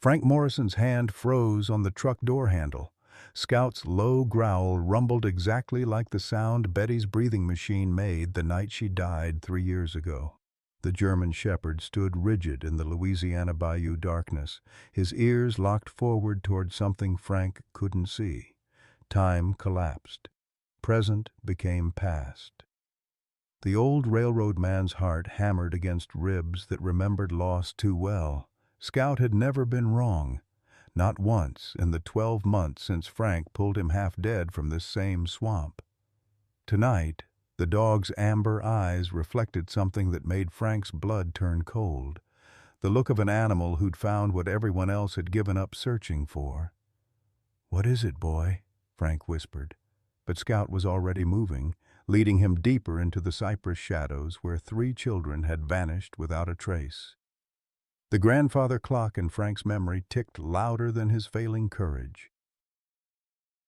Frank Morrison's hand froze on the truck door handle. Scout's low growl rumbled exactly like the sound Betty's breathing machine made the night she died 3 years ago. The German shepherd stood rigid in the Louisiana bayou darkness, his ears locked forward toward something Frank couldn't see. Time collapsed. Present became past. The old railroad man's heart hammered against ribs that remembered loss too well. Scout had never been wrong. Not once in the 12 months since Frank pulled him half dead from this same swamp. Tonight, the dog's amber eyes reflected something that made Frank's blood turn cold. The look of an animal who'd found what everyone else had given up searching for. "What is it, boy?" Frank whispered. But Scout was already moving, leading him deeper into the cypress shadows where 3 children had vanished without a trace. The grandfather clock in Frank's memory ticked louder than his failing courage.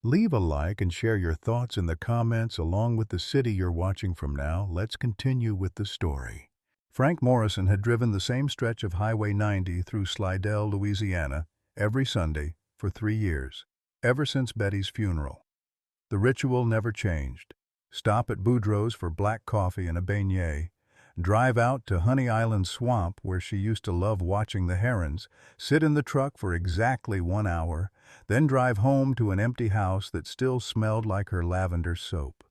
Leave a like and share your thoughts in the comments along with the city you're watching from now. Let's continue with the story. Frank Morrison had driven the same stretch of Highway 90 through Slidell, Louisiana, every Sunday for 3 years, ever since Betty's funeral. The ritual never changed. Stop at Boudreaux's for black coffee and a beignet, drive out to Honey Island Swamp where she used to love watching the herons, sit in the truck for exactly 1 hour, then drive home to an empty house that still smelled like her lavender soap.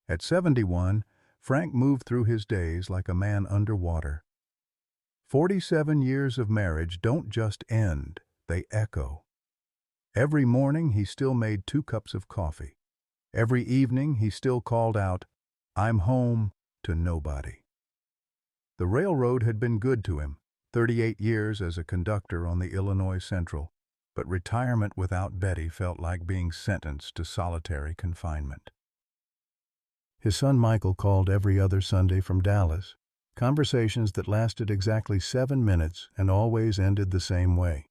At 71, Frank moved through his days like a man underwater. 47 years of marriage don't just end, they echo. Every morning he still made 2 cups of coffee. Every evening he still called out, "I'm home," to nobody. The railroad had been good to him, 38 years as a conductor on the Illinois Central, but retirement without Betty felt like being sentenced to solitary confinement. His son Michael called every other Sunday from Dallas, conversations that lasted exactly 7 minutes and always ended the same way.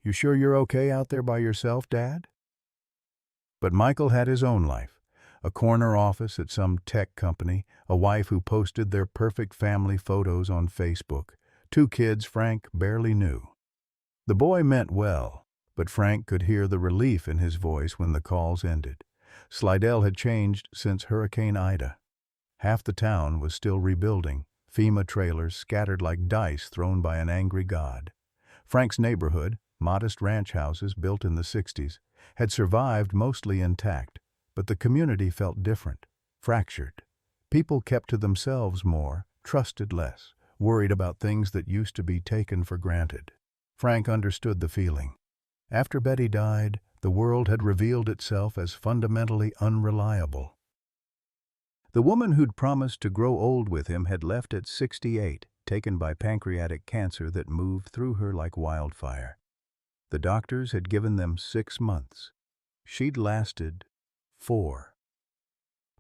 "You sure you're okay out there by yourself, Dad?" But Michael had his own life. A corner office at some tech company, a wife who posted their perfect family photos on Facebook, 2 kids Frank barely knew. The boy meant well, but Frank could hear the relief in his voice when the calls ended. Slidell had changed since Hurricane Ida. Half the town was still rebuilding, FEMA trailers scattered like dice thrown by an angry god. Frank's neighborhood, modest ranch houses built in the 60s, had survived mostly intact. But the community felt different, fractured. People kept to themselves more, trusted less, worried about things that used to be taken for granted. Frank understood the feeling. After Betty died, the world had revealed itself as fundamentally unreliable. The woman who'd promised to grow old with him had left at 68, taken by pancreatic cancer that moved through her like wildfire. The doctors had given them 6 months. She'd lasted 4.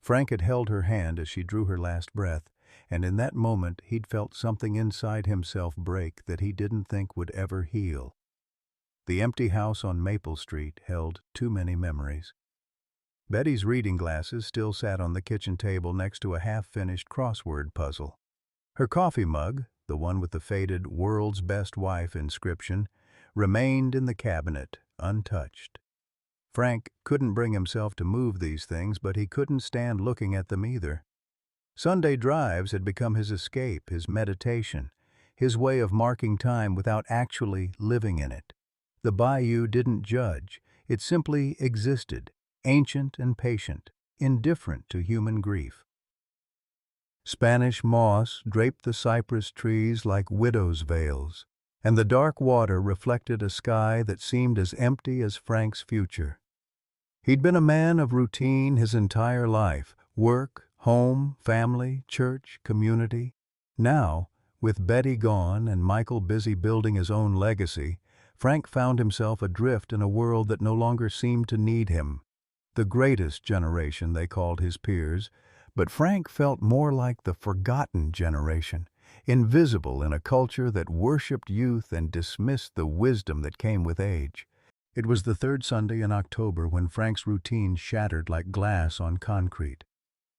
Frank had held her hand as she drew her last breath, and in that moment he'd felt something inside himself break that he didn't think would ever heal. The empty house on Maple Street held too many memories. Betty's reading glasses still sat on the kitchen table next to a half-finished crossword puzzle. Her coffee mug, the one with the faded "World's Best Wife" inscription, remained in the cabinet, untouched. Frank couldn't bring himself to move these things, but he couldn't stand looking at them either. Sunday drives had become his escape, his meditation, his way of marking time without actually living in it. The bayou didn't judge, it simply existed, ancient and patient, indifferent to human grief. Spanish moss draped the cypress trees like widow's veils, and the dark water reflected a sky that seemed as empty as Frank's future. He'd been a man of routine his entire life, work, home, family, church, community. Now, with Betty gone and Michael busy building his own legacy, Frank found himself adrift in a world that no longer seemed to need him. The greatest generation, they called his peers, but Frank felt more like the forgotten generation, invisible in a culture that worshipped youth and dismissed the wisdom that came with age. It was the 3rd Sunday in October when Frank's routine shattered like glass on concrete.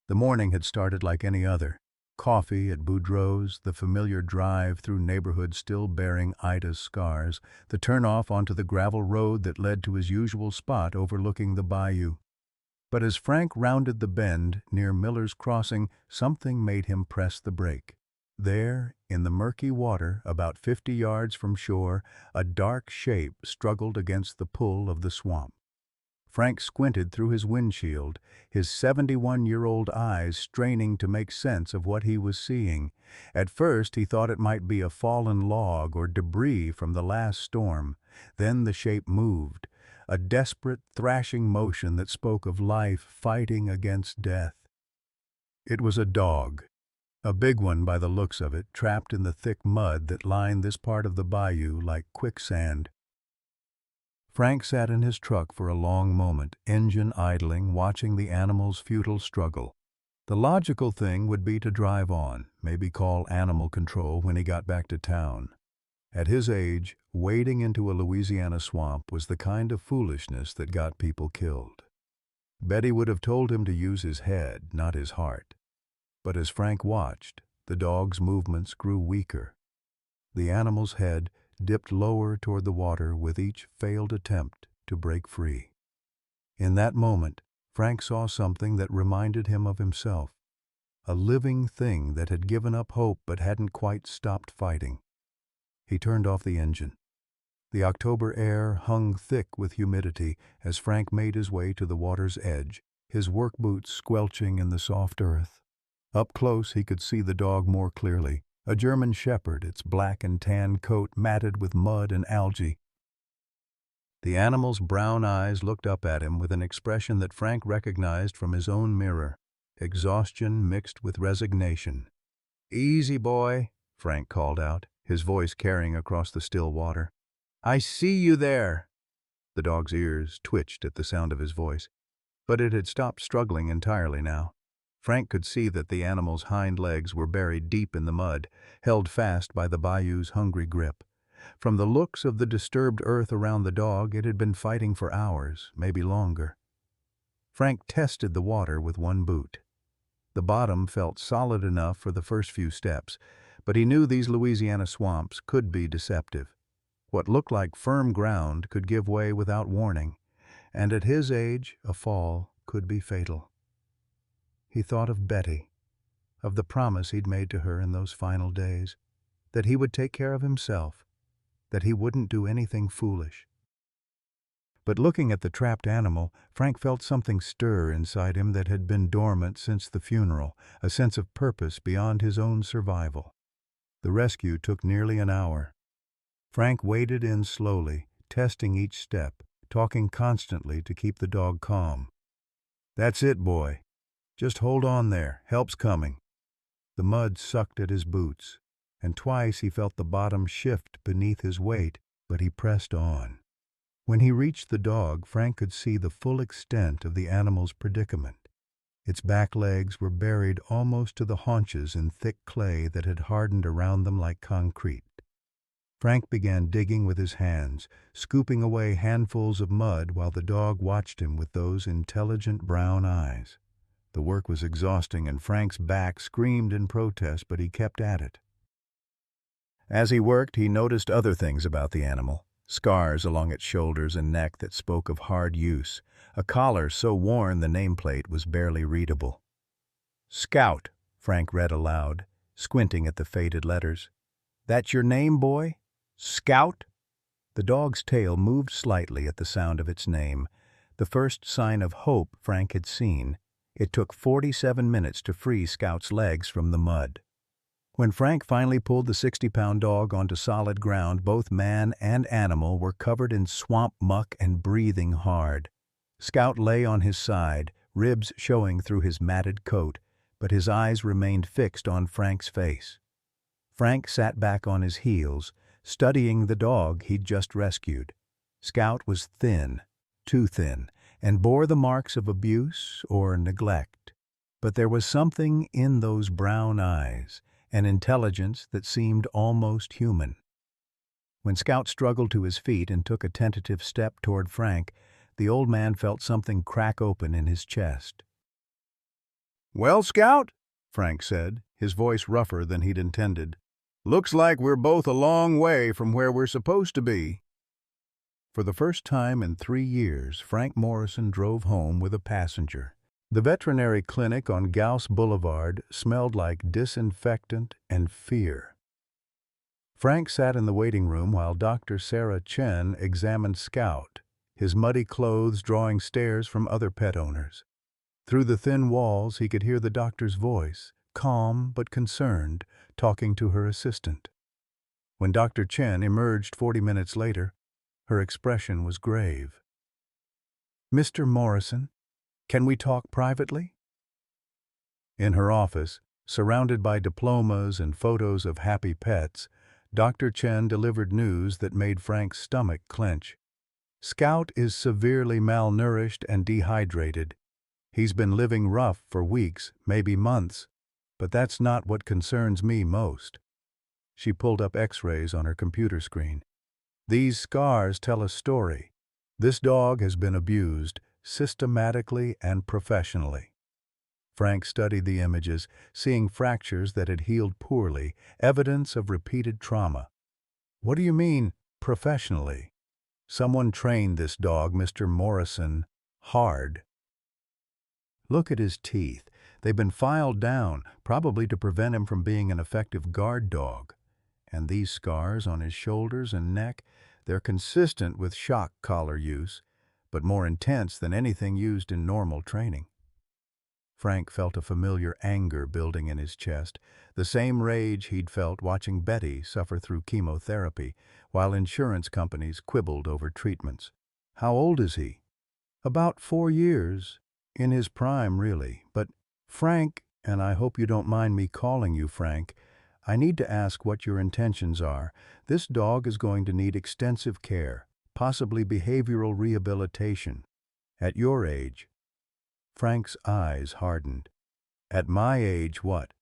The morning had started like any other. Coffee at Boudreaux's, the familiar drive through neighborhood still bearing Ida's scars, the turnoff onto the gravel road that led to his usual spot overlooking the bayou. But as Frank rounded the bend near Miller's Crossing, something made him press the brake. There, in the murky water, about 50 yards from shore, a dark shape struggled against the pull of the swamp. Frank squinted through his windshield, his 71-year-old eyes straining to make sense of what he was seeing. At first he thought it might be a fallen log or debris from the last storm. Then the shape moved, a desperate, thrashing motion that spoke of life fighting against death. It was a dog, a big one by the looks of it, trapped in the thick mud that lined this part of the bayou like quicksand. Frank sat in his truck for a long moment, engine idling, watching the animal's futile struggle. The logical thing would be to drive on, maybe call animal control when he got back to town. At his age, wading into a Louisiana swamp was the kind of foolishness that got people killed. Betty would have told him to use his head, not his heart. But as Frank watched, the dog's movements grew weaker. The animal's head dipped lower toward the water with each failed attempt to break free. In that moment, Frank saw something that reminded him of himself, a living thing that had given up hope but hadn't quite stopped fighting. He turned off the engine. The October air hung thick with humidity as Frank made his way to the water's edge, his work boots squelching in the soft earth. Up close he could see the dog more clearly, a German shepherd, its black and tan coat matted with mud and algae. The animal's brown eyes looked up at him with an expression that Frank recognized from his own mirror, exhaustion mixed with resignation. "Easy, boy," Frank called out, his voice carrying across the still water. "I see you there." The dog's ears twitched at the sound of his voice, but it had stopped struggling entirely now. Frank could see that the animal's hind legs were buried deep in the mud, held fast by the bayou's hungry grip. From the looks of the disturbed earth around the dog, it had been fighting for hours, maybe longer. Frank tested the water with one boot. The bottom felt solid enough for the first few steps, but he knew these Louisiana swamps could be deceptive. What looked like firm ground could give way without warning, and at his age, a fall could be fatal. He thought of Betty, of the promise he'd made to her in those final days, that he would take care of himself, that he wouldn't do anything foolish. But looking at the trapped animal, Frank felt something stir inside him that had been dormant since the funeral, a sense of purpose beyond his own survival. The rescue took nearly an hour. Frank waded in slowly, testing each step, talking constantly to keep the dog calm. "That's it, boy. Just hold on there. Help's coming." The mud sucked at his boots, and twice he felt the bottom shift beneath his weight, but he pressed on. When he reached the dog, Frank could see the full extent of the animal's predicament. Its back legs were buried almost to the haunches in thick clay that had hardened around them like concrete. Frank began digging with his hands, scooping away handfuls of mud while the dog watched him with those intelligent brown eyes. The work was exhausting, and Frank's back screamed in protest, but he kept at it. As he worked, he noticed other things about the animal. Scars along its shoulders and neck that spoke of hard use. A collar so worn the nameplate was barely readable. "Scout," Frank read aloud, squinting at the faded letters. "That's your name, boy? Scout?" The dog's tail moved slightly at the sound of its name, the first sign of hope Frank had seen. It took 47 minutes to free Scout's legs from the mud. When Frank finally pulled the 60-pound dog onto solid ground, both man and animal were covered in swamp muck and breathing hard. Scout lay on his side, ribs showing through his matted coat, but his eyes remained fixed on Frank's face. Frank sat back on his heels, studying the dog he'd just rescued. Scout was thin, too thin, and bore the marks of abuse or neglect. But there was something in those brown eyes, an intelligence that seemed almost human. When Scout struggled to his feet and took a tentative step toward Frank, the old man felt something crack open in his chest. "Well, Scout?" Frank said, his voice rougher than he'd intended. "Looks like we're both a long way from where we're supposed to be." For the first time in 3 years, Frank Morrison drove home with a passenger. The veterinary clinic on Gauss Boulevard smelled like disinfectant and fear. Frank sat in the waiting room while Dr. Sarah Chen examined Scout, his muddy clothes drawing stares from other pet owners. Through the thin walls, he could hear the doctor's voice, calm but concerned, talking to her assistant. When Dr. Chen emerged 40 minutes later, her expression was grave. "Mr. Morrison, can we talk privately?" In her office, surrounded by diplomas and photos of happy pets, Dr. Chen delivered news that made Frank's stomach clench. "Scout is severely malnourished and dehydrated. He's been living rough for weeks, maybe months, but that's not what concerns me most." She pulled up X-rays on her computer screen. "These scars tell a story. This dog has been abused, systematically and professionally." Frank studied the images, seeing fractures that had healed poorly, evidence of repeated trauma. "What do you mean, professionally?" "Someone trained this dog, Mr. Morrison, hard. Look at his teeth. They've been filed down, probably to prevent him from being an effective guard dog. And these scars on his shoulders and neck, they're consistent with shock collar use, but more intense than anything used in normal training." Frank felt a familiar anger building in his chest, the same rage he'd felt watching Betty suffer through chemotherapy, while insurance companies quibbled over treatments. "How old is he?" "About 4 years. In his prime, really. But, Frank, and I hope you don't mind me calling you Frank, I need to ask what your intentions are. This dog is going to need extensive care, possibly behavioral rehabilitation. At your age." Frank's eyes hardened. "At my age, what?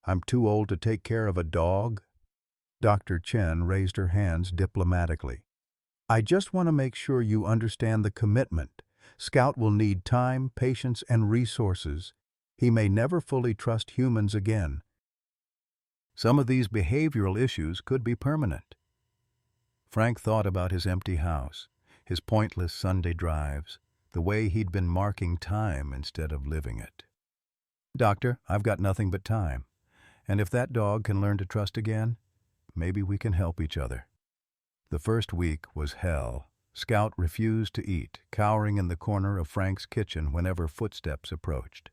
I'm too old to take care of a dog?" Dr. Chen raised her hands diplomatically. "I just want to make sure you understand the commitment. Scout will need time, patience, and resources. He may never fully trust humans again. Some of these behavioral issues could be permanent." Frank thought about his empty house, his pointless Sunday drives, the way he'd been marking time instead of living it. "Doctor, I've got nothing but time. And if that dog can learn to trust again, maybe we can help each other." The first week was hell. Scout refused to eat, cowering in the corner of Frank's kitchen whenever footsteps approached.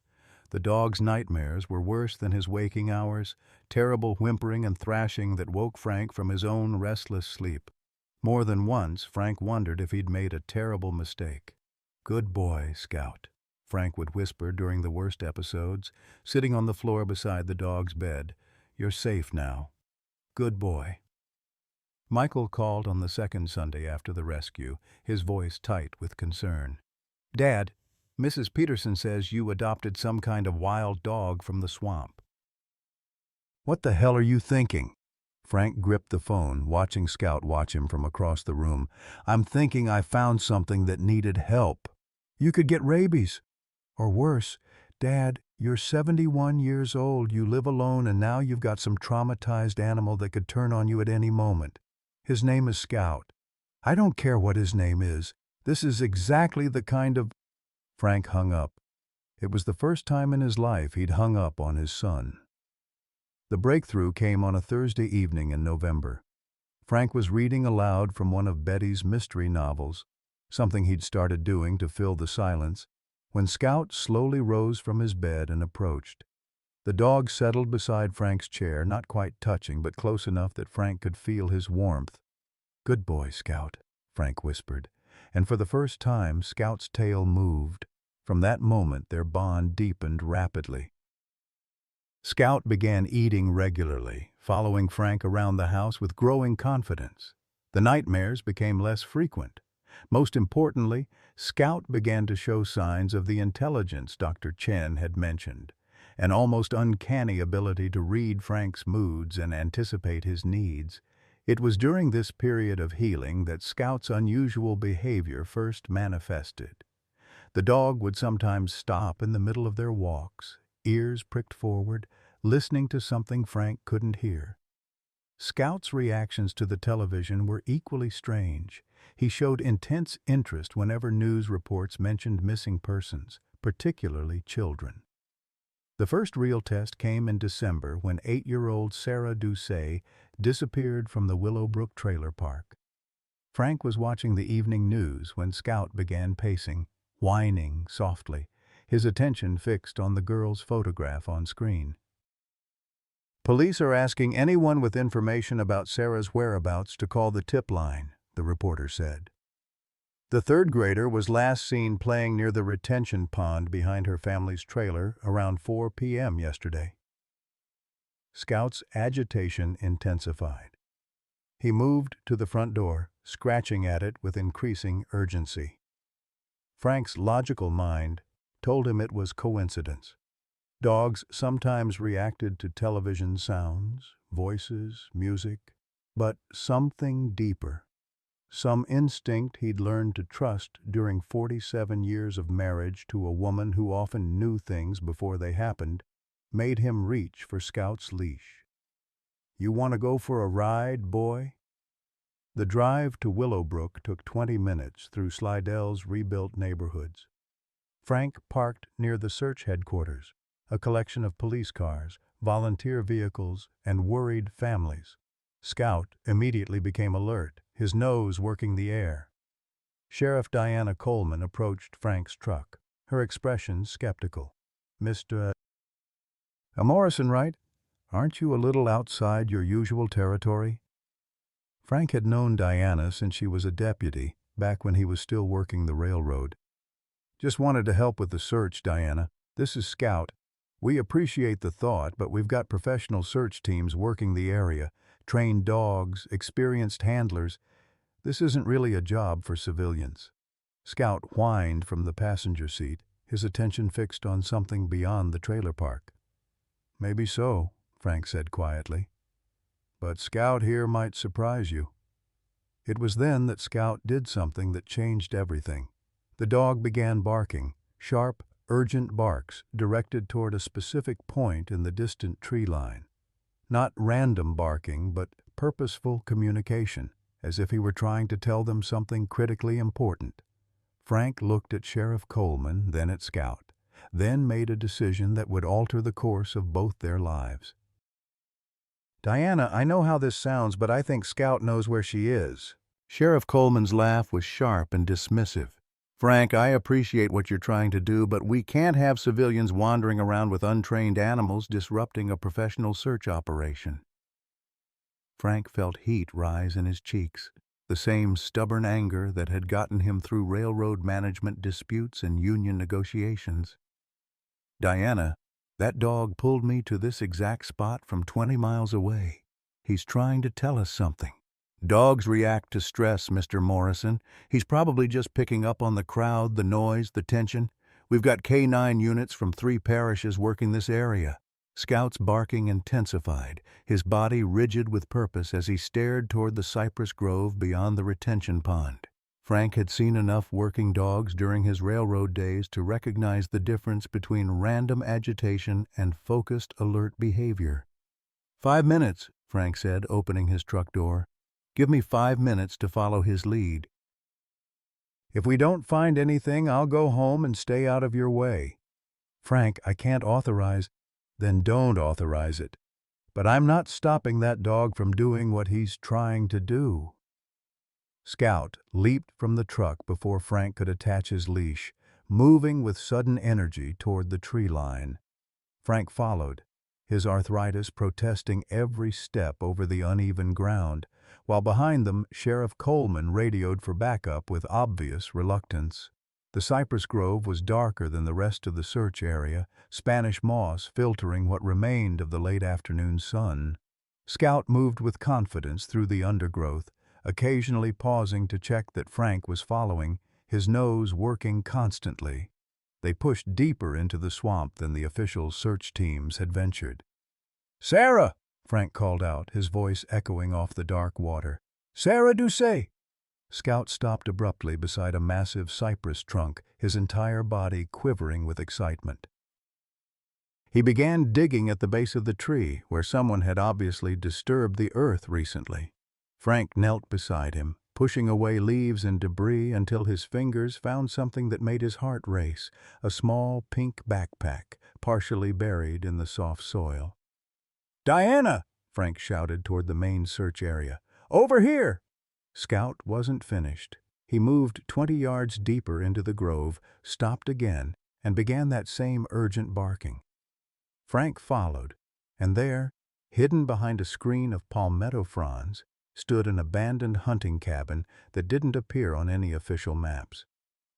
The dog's nightmares were worse than his waking hours, terrible whimpering and thrashing that woke Frank from his own restless sleep. More than once, Frank wondered if he'd made a terrible mistake. "Good boy, Scout," Frank would whisper during the worst episodes, sitting on the floor beside the dog's bed. "You're safe now. Good boy." Michael called on the second Sunday after the rescue, his voice tight with concern. "Dad, Mrs. Peterson says you adopted some kind of wild dog from the swamp." "What the hell are you thinking?" Frank gripped the phone, watching Scout watch him from across the room. "I'm thinking I found something that needed help. You could get rabies. Or worse. Dad, you're 71 years old, you live alone, and now you've got some traumatized animal that could turn on you at any moment. His name is Scout. I don't care what his name is. This is exactly the kind of—" Frank hung up. It was the first time in his life he'd hung up on his son. The breakthrough came on a Thursday evening in November. Frank was reading aloud from one of Betty's mystery novels, something he'd started doing to fill the silence, when Scout slowly rose from his bed and approached. The dog settled beside Frank's chair, not quite touching, but close enough that Frank could feel his warmth. "Good boy, Scout," Frank whispered, and for the first time Scout's tail moved. From that moment their bond deepened rapidly. Scout began eating regularly, following Frank around the house with growing confidence. The nightmares became less frequent. Most importantly, Scout began to show signs of the intelligence Dr. Chen had mentioned, an almost uncanny ability to read Frank's moods and anticipate his needs. It was during this period of healing that Scout's unusual behavior first manifested. The dog would sometimes stop in the middle of their walks, ears pricked forward, listening to something Frank couldn't hear. Scout's reactions to the television were equally strange. He showed intense interest whenever news reports mentioned missing persons, particularly children. The first real test came in December when 8-year-old Sarah Doucet disappeared from the Willowbrook trailer park. Frank was watching the evening news when Scout began pacing, whining softly, his attention fixed on the girl's photograph on screen. "Police are asking anyone with information about Sarah's whereabouts to call the tip line," the reporter said. The third grader was last seen playing near the retention pond behind her family's trailer around 4 p.m. yesterday. Scout's agitation intensified. He moved to the front door, scratching at it with increasing urgency. Frank's logical mind told him it was coincidence. Dogs sometimes reacted to television sounds, voices, music, but something deeper, some instinct he'd learned to trust during 47 years of marriage to a woman who often knew things before they happened, made him reach for Scout's leash. "You want to go for a ride, boy?" The drive to Willowbrook took 20 minutes through Slidell's rebuilt neighborhoods. Frank parked near the search headquarters, a collection of police cars, volunteer vehicles, and worried families. Scout immediately became alert, his nose working the air. Sheriff Diana Coleman approached Frank's truck, her expression skeptical. "Mr. Morrison, right? Aren't you a little outside your usual territory?" Frank had known Diana since she was a deputy, back when he was still working the railroad. "Just wanted to help with the search, Diana. This is Scout. We appreciate the thought, but we've got professional search teams working the area, trained dogs, experienced handlers. This isn't really a job for civilians." Scout whined from the passenger seat, his attention fixed on something beyond the trailer park. "Maybe so," Frank said quietly. "But Scout here might surprise you." It was then that Scout did something that changed everything. The dog began barking, sharp, urgent barks directed toward a specific point in the distant tree line. Not random barking, but purposeful communication, as if he were trying to tell them something critically important. Frank looked at Sheriff Coleman, then at Scout, then made a decision that would alter the course of both their lives. "Diana, I know how this sounds, but I think Scout knows where she is." Sheriff Coleman's laugh was sharp and dismissive. "Frank, I appreciate what you're trying to do, but we can't have civilians wandering around with untrained animals disrupting a professional search operation." Frank felt heat rise in his cheeks, the same stubborn anger that had gotten him through railroad management disputes and union negotiations. "Diana, that dog pulled me to this exact spot from 20 miles away. He's trying to tell us something. Dogs react to stress, Mr. Morrison. He's probably just picking up on the crowd, the noise, the tension. We've got K9 units from 3 parishes working this area." Scout's barking intensified, his body rigid with purpose as he stared toward the cypress grove beyond the retention pond. Frank had seen enough working dogs during his railroad days to recognize the difference between random agitation and focused, alert behavior. "5 minutes," Frank said, opening his truck door. "Give me 5 minutes to follow his lead. If we don't find anything, I'll go home and stay out of your way." "Frank, I can't authorize." "Then don't authorize it. But I'm not stopping that dog from doing what he's trying to do." Scout leaped from the truck before Frank could attach his leash, moving with sudden energy toward the tree line. Frank followed, his arthritis protesting every step over the uneven ground, while behind them Sheriff Coleman radioed for backup with obvious reluctance. The cypress grove was darker than the rest of the search area, Spanish moss filtering what remained of the late afternoon sun. Scout moved with confidence through the undergrowth, occasionally pausing to check that Frank was following, his nose working constantly. They pushed deeper into the swamp than the official search teams had ventured. "Sarah!" Frank called out, his voice echoing off the dark water. "Sarah Doucet!" Scout stopped abruptly beside a massive cypress trunk, his entire body quivering with excitement. He began digging at the base of the tree, where someone had obviously disturbed the earth recently. Frank knelt beside him, pushing away leaves and debris until his fingers found something that made his heart race, a small pink backpack, partially buried in the soft soil. "Diana!" Frank shouted toward the main search area. "Over here!" Scout wasn't finished. He moved 20 yards deeper into the grove, stopped again, and began that same urgent barking. Frank followed, and there, hidden behind a screen of palmetto fronds, stood an abandoned hunting cabin that didn't appear on any official maps.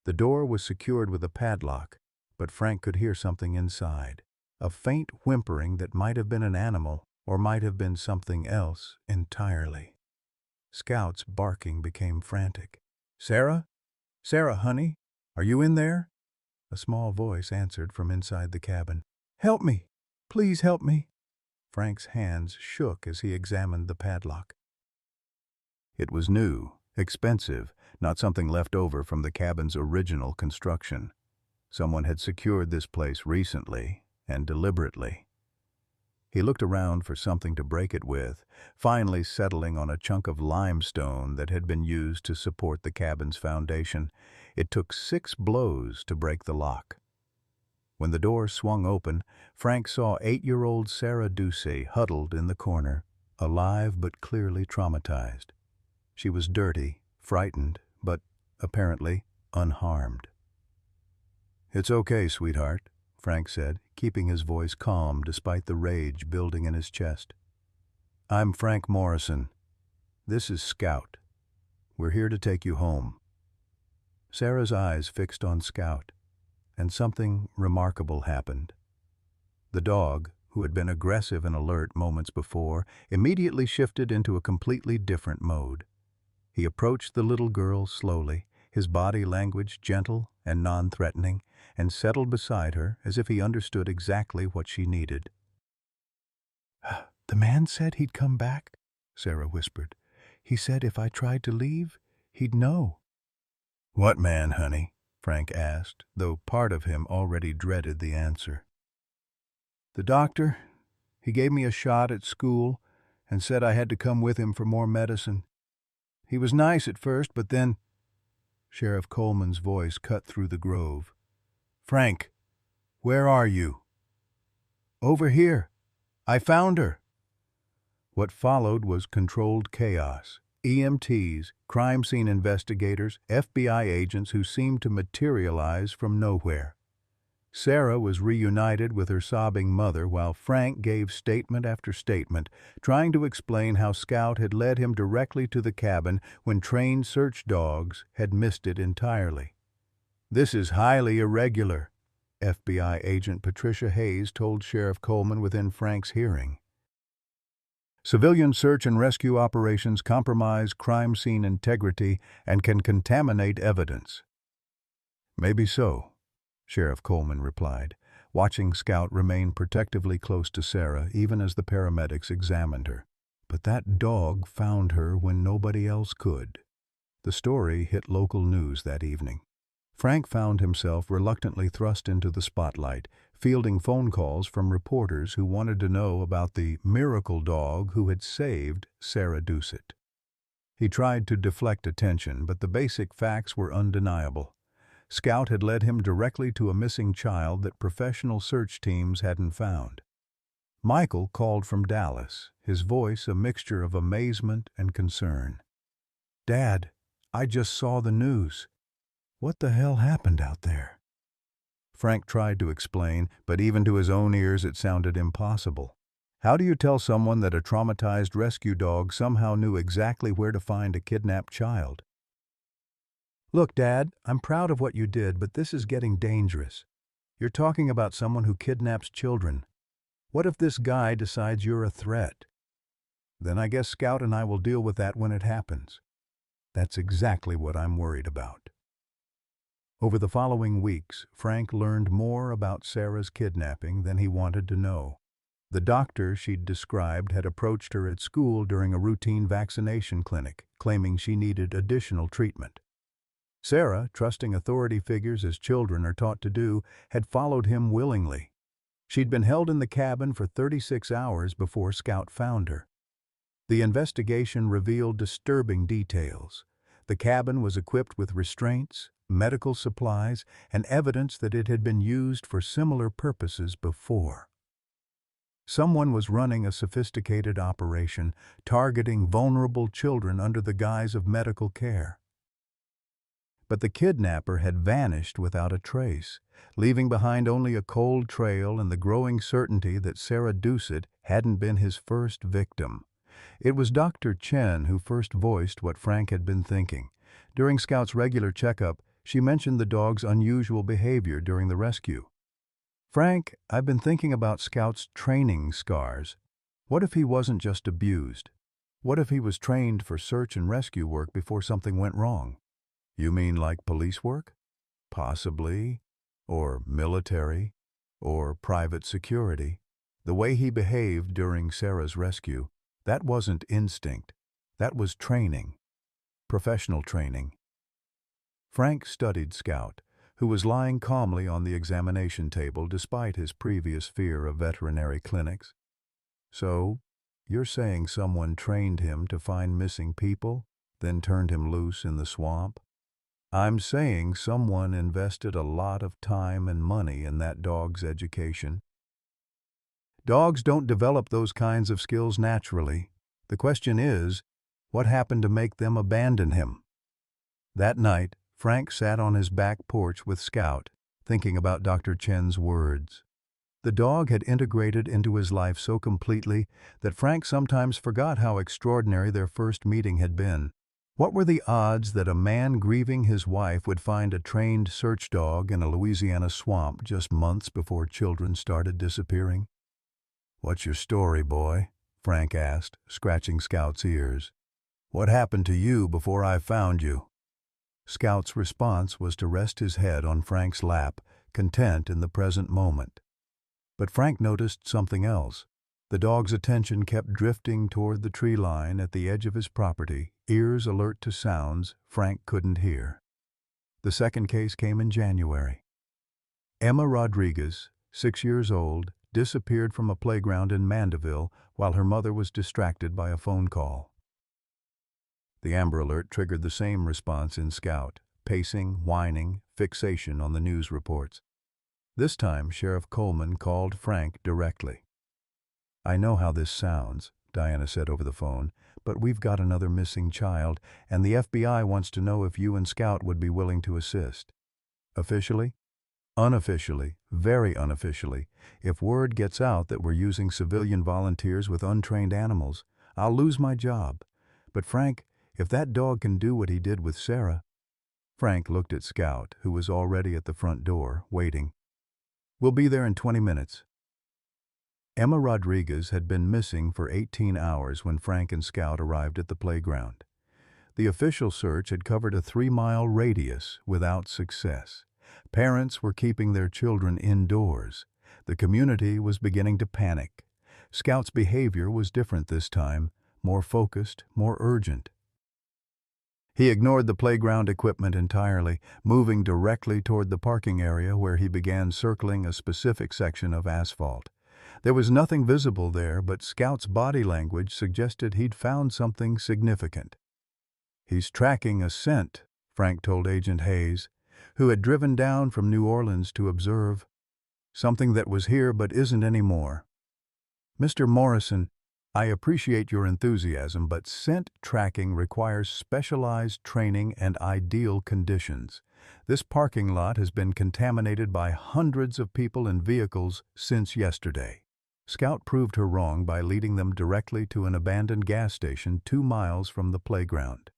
The door was secured with a padlock, but Frank could hear something inside, a faint whimpering that might have been an animal or might have been something else entirely. Scout's barking became frantic. "Sarah? Sarah, honey? Are you in there?" A small voice answered from inside the cabin. "Help me! Please help me!" Frank's hands shook as he examined the padlock. It was new, expensive, not something left over from the cabin's original construction. Someone had secured this place recently and deliberately. He looked around for something to break it with, finally settling on a chunk of limestone that had been used to support the cabin's foundation. It took 6 blows to break the lock. When the door swung open, Frank saw 8-year-old Sarah Ducey huddled in the corner, alive but clearly traumatized. She was dirty, frightened, but, apparently, unharmed. "It's okay, sweetheart," Frank said, keeping his voice calm despite the rage building in his chest. "I'm Frank Morrison. This is Scout. We're here to take you home." Sarah's eyes fixed on Scout, and something remarkable happened. The dog, who had been aggressive and alert moments before, immediately shifted into a completely different mode. He approached the little girl slowly, his body language gentle and non-threatening, and settled beside her as if he understood exactly what she needed. "The man said he'd come back," Sarah whispered. "He said if I tried to leave, he'd know." "What man, honey?" Frank asked, though part of him already dreaded the answer. "The doctor. He gave me a shot at school and said I had to come with him for more medicine. He was nice at first, but then—" Sheriff Coleman's voice cut through the grove. "Frank, where are you?" "Over here. I found her." What followed was controlled chaos. EMTs, crime scene investigators, FBI agents who seemed to materialize from nowhere. Sarah was reunited with her sobbing mother while Frank gave statement after statement, trying to explain how Scout had led him directly to the cabin when trained search dogs had missed it entirely. "This is highly irregular," FBI agent Patricia Hayes told Sheriff Coleman within Frank's hearing. "Civilian search and rescue operations compromise crime scene integrity and can contaminate evidence." "Maybe so," Sheriff Coleman replied, watching Scout remain protectively close to Sarah even as the paramedics examined her. "But that dog found her when nobody else could." The story hit local news that evening. Frank found himself reluctantly thrust into the spotlight, fielding phone calls from reporters who wanted to know about the miracle dog who had saved Sarah Doucet. He tried to deflect attention, but the basic facts were undeniable. Scout had led him directly to a missing child that professional search teams hadn't found. Michael called from Dallas, his voice a mixture of amazement and concern. "Dad, I just saw the news. What the hell happened out there?" Frank tried to explain, but even to his own ears it sounded impossible. How do you tell someone that a traumatized rescue dog somehow knew exactly where to find a kidnapped child? "Look, Dad, I'm proud of what you did, but this is getting dangerous. You're talking about someone who kidnaps children. What if this guy decides you're a threat?" "Then I guess Scout and I will deal with that when it happens." "That's exactly what I'm worried about." Over the following weeks, Frank learned more about Sarah's kidnapping than he wanted to know. The doctor she'd described had approached her at school during a routine vaccination clinic, claiming she needed additional treatment. Sarah, trusting authority figures as children are taught to do, had followed him willingly. She'd been held in the cabin for 36 hours before Scout found her. The investigation revealed disturbing details. The cabin was equipped with restraints, medical supplies, and evidence that it had been used for similar purposes before. Someone was running a sophisticated operation, targeting vulnerable children under the guise of medical care. But the kidnapper had vanished without a trace, leaving behind only a cold trail and the growing certainty that Sarah Doucet hadn't been his first victim. It was Dr. Chen who first voiced what Frank had been thinking. During Scout's regular checkup, she mentioned the dog's unusual behavior during the rescue. "Frank, I've been thinking about Scout's training scars. What if he wasn't just abused? What if he was trained for search and rescue work before something went wrong?" "You mean like police work?" "Possibly. Or military. Or private security. The way he behaved during Sarah's rescue, that wasn't instinct. That was training. Professional training." Frank studied Scout, who was lying calmly on the examination table despite his previous fear of veterinary clinics. "So, you're saying someone trained him to find missing people, then turned him loose in the swamp?" "I'm saying someone invested a lot of time and money in that dog's education." "Dogs don't develop those kinds of skills naturally. The question is, what happened to make them abandon him?" That night, Frank sat on his back porch with Scout, thinking about Dr. Chen's words. The dog had integrated into his life so completely that Frank sometimes forgot how extraordinary their first meeting had been. What were the odds that a man grieving his wife would find a trained search dog in a Louisiana swamp just months before children started disappearing? "What's your story, boy?" Frank asked, scratching Scout's ears. "What happened to you before I found you?" Scout's response was to rest his head on Frank's lap, content in the present moment. But Frank noticed something else. The dog's attention kept drifting toward the tree line at the edge of his property, ears alert to sounds Frank couldn't hear. The second case came in January. Emma Rodriguez, 6 years old, disappeared from a playground in Mandeville while her mother was distracted by a phone call. The Amber Alert triggered the same response in Scout: pacing, whining, fixation on the news reports. This time, Sheriff Coleman called Frank directly. "I know how this sounds," Diana said over the phone, "but we've got another missing child, and the FBI wants to know if you and Scout would be willing to assist." "Officially?" "Unofficially, very unofficially. If word gets out that we're using civilian volunteers with untrained animals, I'll lose my job. But Frank, if that dog can do what he did with Sarah—" Frank looked at Scout, who was already at the front door, waiting. "We'll be there in 20 minutes. Emma Rodriguez had been missing for 18 hours when Frank and Scout arrived at the playground. The official search had covered a 3-mile radius without success. Parents were keeping their children indoors. The community was beginning to panic. Scout's behavior was different this time, more focused, more urgent. He ignored the playground equipment entirely, moving directly toward the parking area where he began circling a specific section of asphalt. There was nothing visible there, but Scout's body language suggested he'd found something significant. "He's tracking a scent," Frank told Agent Hayes, who had driven down from New Orleans to observe. "Something that was here but isn't anymore." "Mr. Morrison, I appreciate your enthusiasm, but scent tracking requires specialized training and ideal conditions. This parking lot has been contaminated by hundreds of people and vehicles since yesterday." Scout proved her wrong by leading them directly to an abandoned gas station 2 miles from the playground.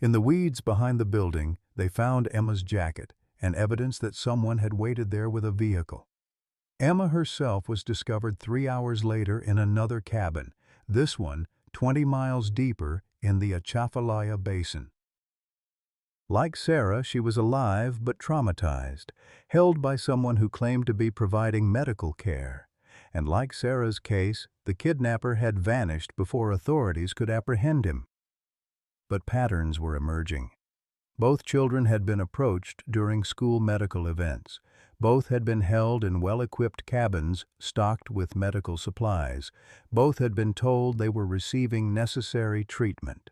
In the weeds behind the building, they found Emma's jacket and evidence that someone had waited there with a vehicle. Emma herself was discovered 3 hours later in another cabin, this one 20 miles deeper in the Atchafalaya Basin. Like Sarah, she was alive but traumatized, held by someone who claimed to be providing medical care. And like Sarah's case, the kidnapper had vanished before authorities could apprehend him. But patterns were emerging. Both children had been approached during school medical events. Both had been held in well-equipped cabins stocked with medical supplies. Both had been told they were receiving necessary treatment.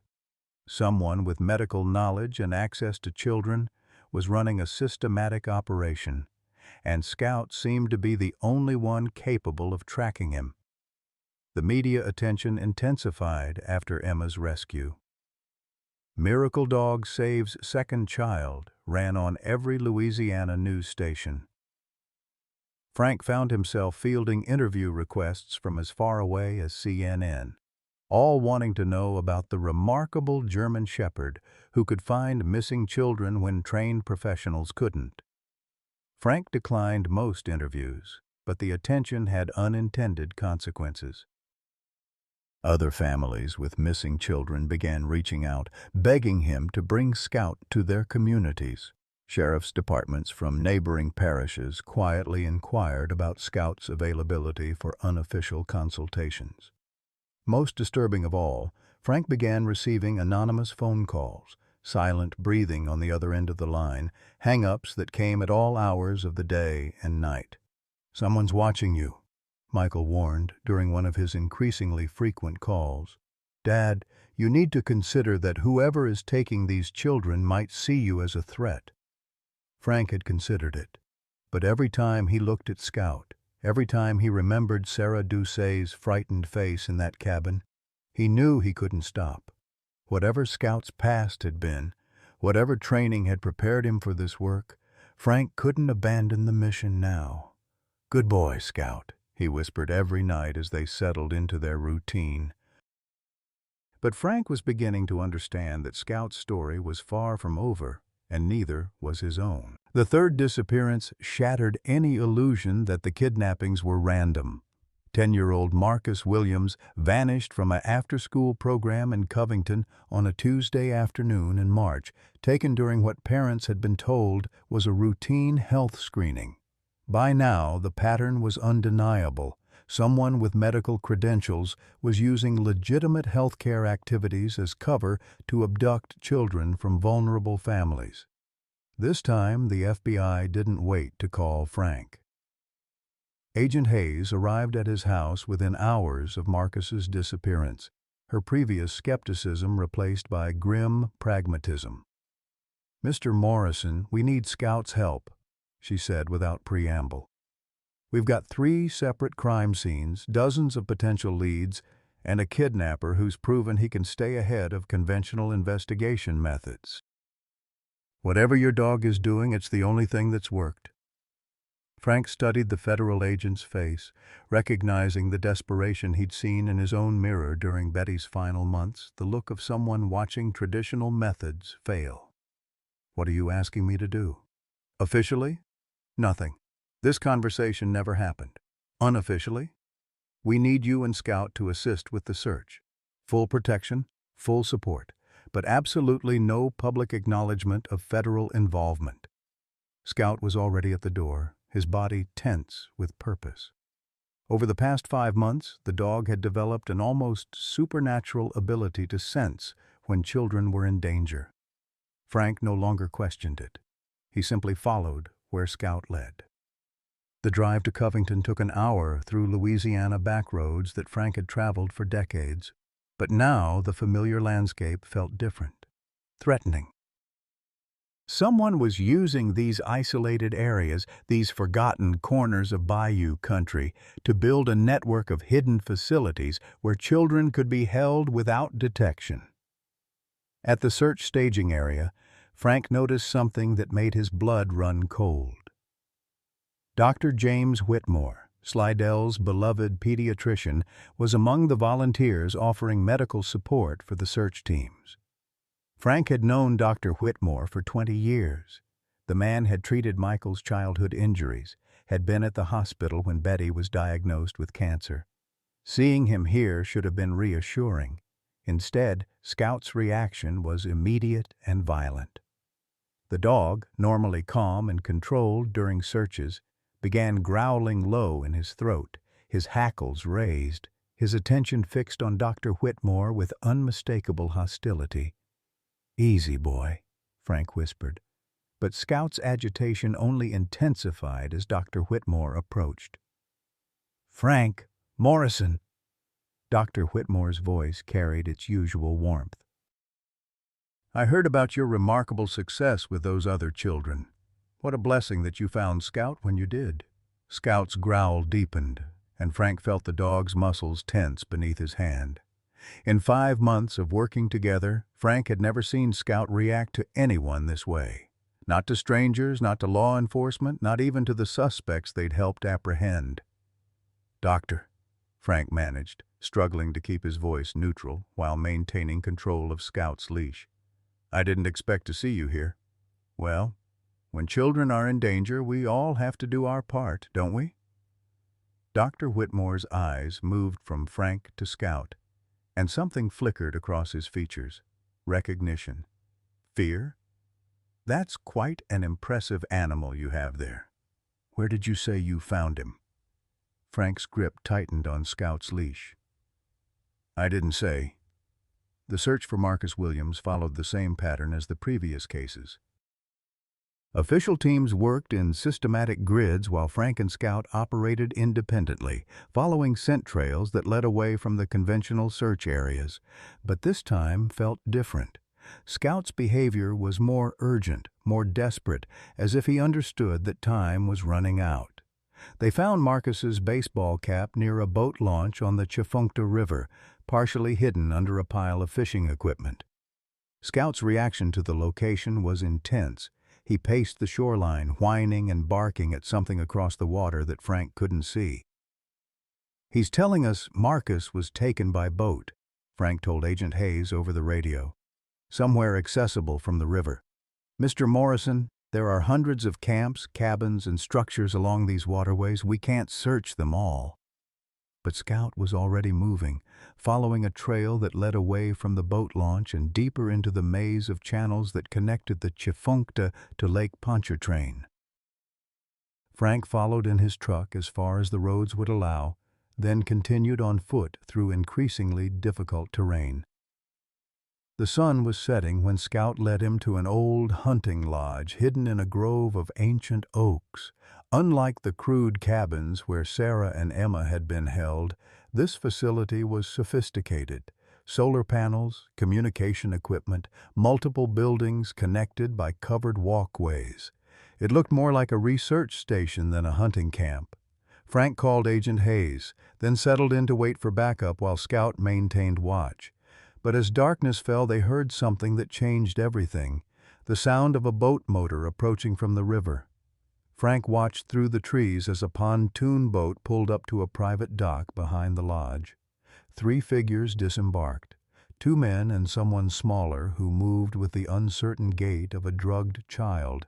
Someone with medical knowledge and access to children was running a systematic operation, and Scout seemed to be the only one capable of tracking him. The media attention intensified after Emma's rescue. "Miracle Dog Saves Second Child" ran on every Louisiana news station. Frank found himself fielding interview requests from as far away as CNN, all wanting to know about the remarkable German Shepherd who could find missing children when trained professionals couldn't. Frank declined most interviews, but the attention had unintended consequences. Other families with missing children began reaching out, begging him to bring Scout to their communities. Sheriff's departments from neighboring parishes quietly inquired about Scout's availability for unofficial consultations. Most disturbing of all, Frank began receiving anonymous phone calls, silent breathing on the other end of the line, hang-ups that came at all hours of the day and night. "Someone's watching you," Michael warned during one of his increasingly frequent calls. "Dad, you need to consider that whoever is taking these children might see you as a threat." Frank had considered it, but every time he looked at Scout, every time he remembered Sarah Doucet's frightened face in that cabin, he knew he couldn't stop. Whatever Scout's past had been, whatever training had prepared him for this work, Frank couldn't abandon the mission now. "Good boy, Scout," he whispered every night as they settled into their routine. But Frank was beginning to understand that Scout's story was far from over, and neither was his own. The third disappearance shattered any illusion that the kidnappings were random. 10-year-old Marcus Williams vanished from an after-school program in Covington on a Tuesday afternoon in March, taken during what parents had been told was a routine health screening. By now, the pattern was undeniable. Someone with medical credentials was using legitimate healthcare activities as cover to abduct children from vulnerable families. This time, the FBI didn't wait to call Frank. Agent Hayes arrived at his house within hours of Marcus's disappearance, her previous skepticism replaced by grim pragmatism. "Mr. Morrison, we need Scout's help," she said without preamble. "We've got 3 separate crime scenes, dozens of potential leads, and a kidnapper who's proven he can stay ahead of conventional investigation methods. Whatever your dog is doing, it's the only thing that's worked." Frank studied the federal agent's face, recognizing the desperation he'd seen in his own mirror during Betty's final months, the look of someone watching traditional methods fail. "What are you asking me to do?" "Officially? Nothing. This conversation never happened. Unofficially? We need you and Scout to assist with the search. Full protection, full support, but absolutely no public acknowledgement of federal involvement." Scout was already at the door, his body tense with purpose. Over the past 5 months, the dog had developed an almost supernatural ability to sense when children were in danger. Frank no longer questioned it. He simply followed where Scout led. The drive to Covington took an hour through Louisiana backroads that Frank had traveled for decades. But now the familiar landscape felt different, threatening. Someone was using these isolated areas, these forgotten corners of bayou country, to build a network of hidden facilities where children could be held without detection. At the search staging area, Frank noticed something that made his blood run cold. Dr. James Whitmore, Slidell's beloved pediatrician, was among the volunteers offering medical support for the search teams. Frank had known Dr. Whitmore for 20 years. The man had treated Michael's childhood injuries, had been at the hospital when Betty was diagnosed with cancer. Seeing him here should have been reassuring. Instead, Scout's reaction was immediate and violent. The dog, normally calm and controlled during searches, began growling low in his throat, his hackles raised, his attention fixed on Dr. Whitmore with unmistakable hostility. "Easy, boy," Frank whispered. But Scout's agitation only intensified as Dr. Whitmore approached. "Frank, Morrison!" Dr. Whitmore's voice carried its usual warmth. "I heard about your remarkable success with those other children. What a blessing that you found Scout when you did." Scout's growl deepened, and Frank felt the dog's muscles tense beneath his hand. In 5 months of working together, Frank had never seen Scout react to anyone this way. Not to strangers, not to law enforcement, not even to the suspects they'd helped apprehend. "Doctor," Frank managed, struggling to keep his voice neutral while maintaining control of Scout's leash. "I didn't expect to see you here." "Well, when children are in danger, we all have to do our part, don't we?" Dr. Whitmore's eyes moved from Frank to Scout, and something flickered across his features. Recognition. Fear? "That's quite an impressive animal you have there. Where did you say you found him?" Frank's grip tightened on Scout's leash. "I didn't say." The search for Marcus Williams followed the same pattern as the previous cases. Official teams worked in systematic grids while Frank and Scout operated independently, following scent trails that led away from the conventional search areas. But this time felt different. Scout's behavior was more urgent, more desperate, as if he understood that time was running out. They found Marcus's baseball cap near a boat launch on the Tchefuncte River, partially hidden under a pile of fishing equipment. Scout's reaction to the location was intense. He paced the shoreline, whining and barking at something across the water that Frank couldn't see. "He's telling us Marcus was taken by boat," Frank told Agent Hayes over the radio. "Somewhere accessible from the river. Mr. Morrison, there are hundreds of camps, cabins, and structures along these waterways. We can't search them all." But Scout was already moving, following a trail that led away from the boat launch and deeper into the maze of channels that connected the Tchefuncte to Lake Pontchartrain. Frank followed in his truck as far as the roads would allow, then continued on foot through increasingly difficult terrain. The sun was setting when Scout led him to an old hunting lodge hidden in a grove of ancient oaks. Unlike the crude cabins where Sarah and Emma had been held, this facility was sophisticated. Solar panels, communication equipment, multiple buildings connected by covered walkways. It looked more like a research station than a hunting camp. Frank called Agent Hayes, then settled in to wait for backup while Scout maintained watch. But as darkness fell, they heard something that changed everything, the sound of a boat motor approaching from the river. Frank watched through the trees as a pontoon boat pulled up to a private dock behind the lodge. 3 figures disembarked, 2 men and someone smaller who moved with the uncertain gait of a drugged child.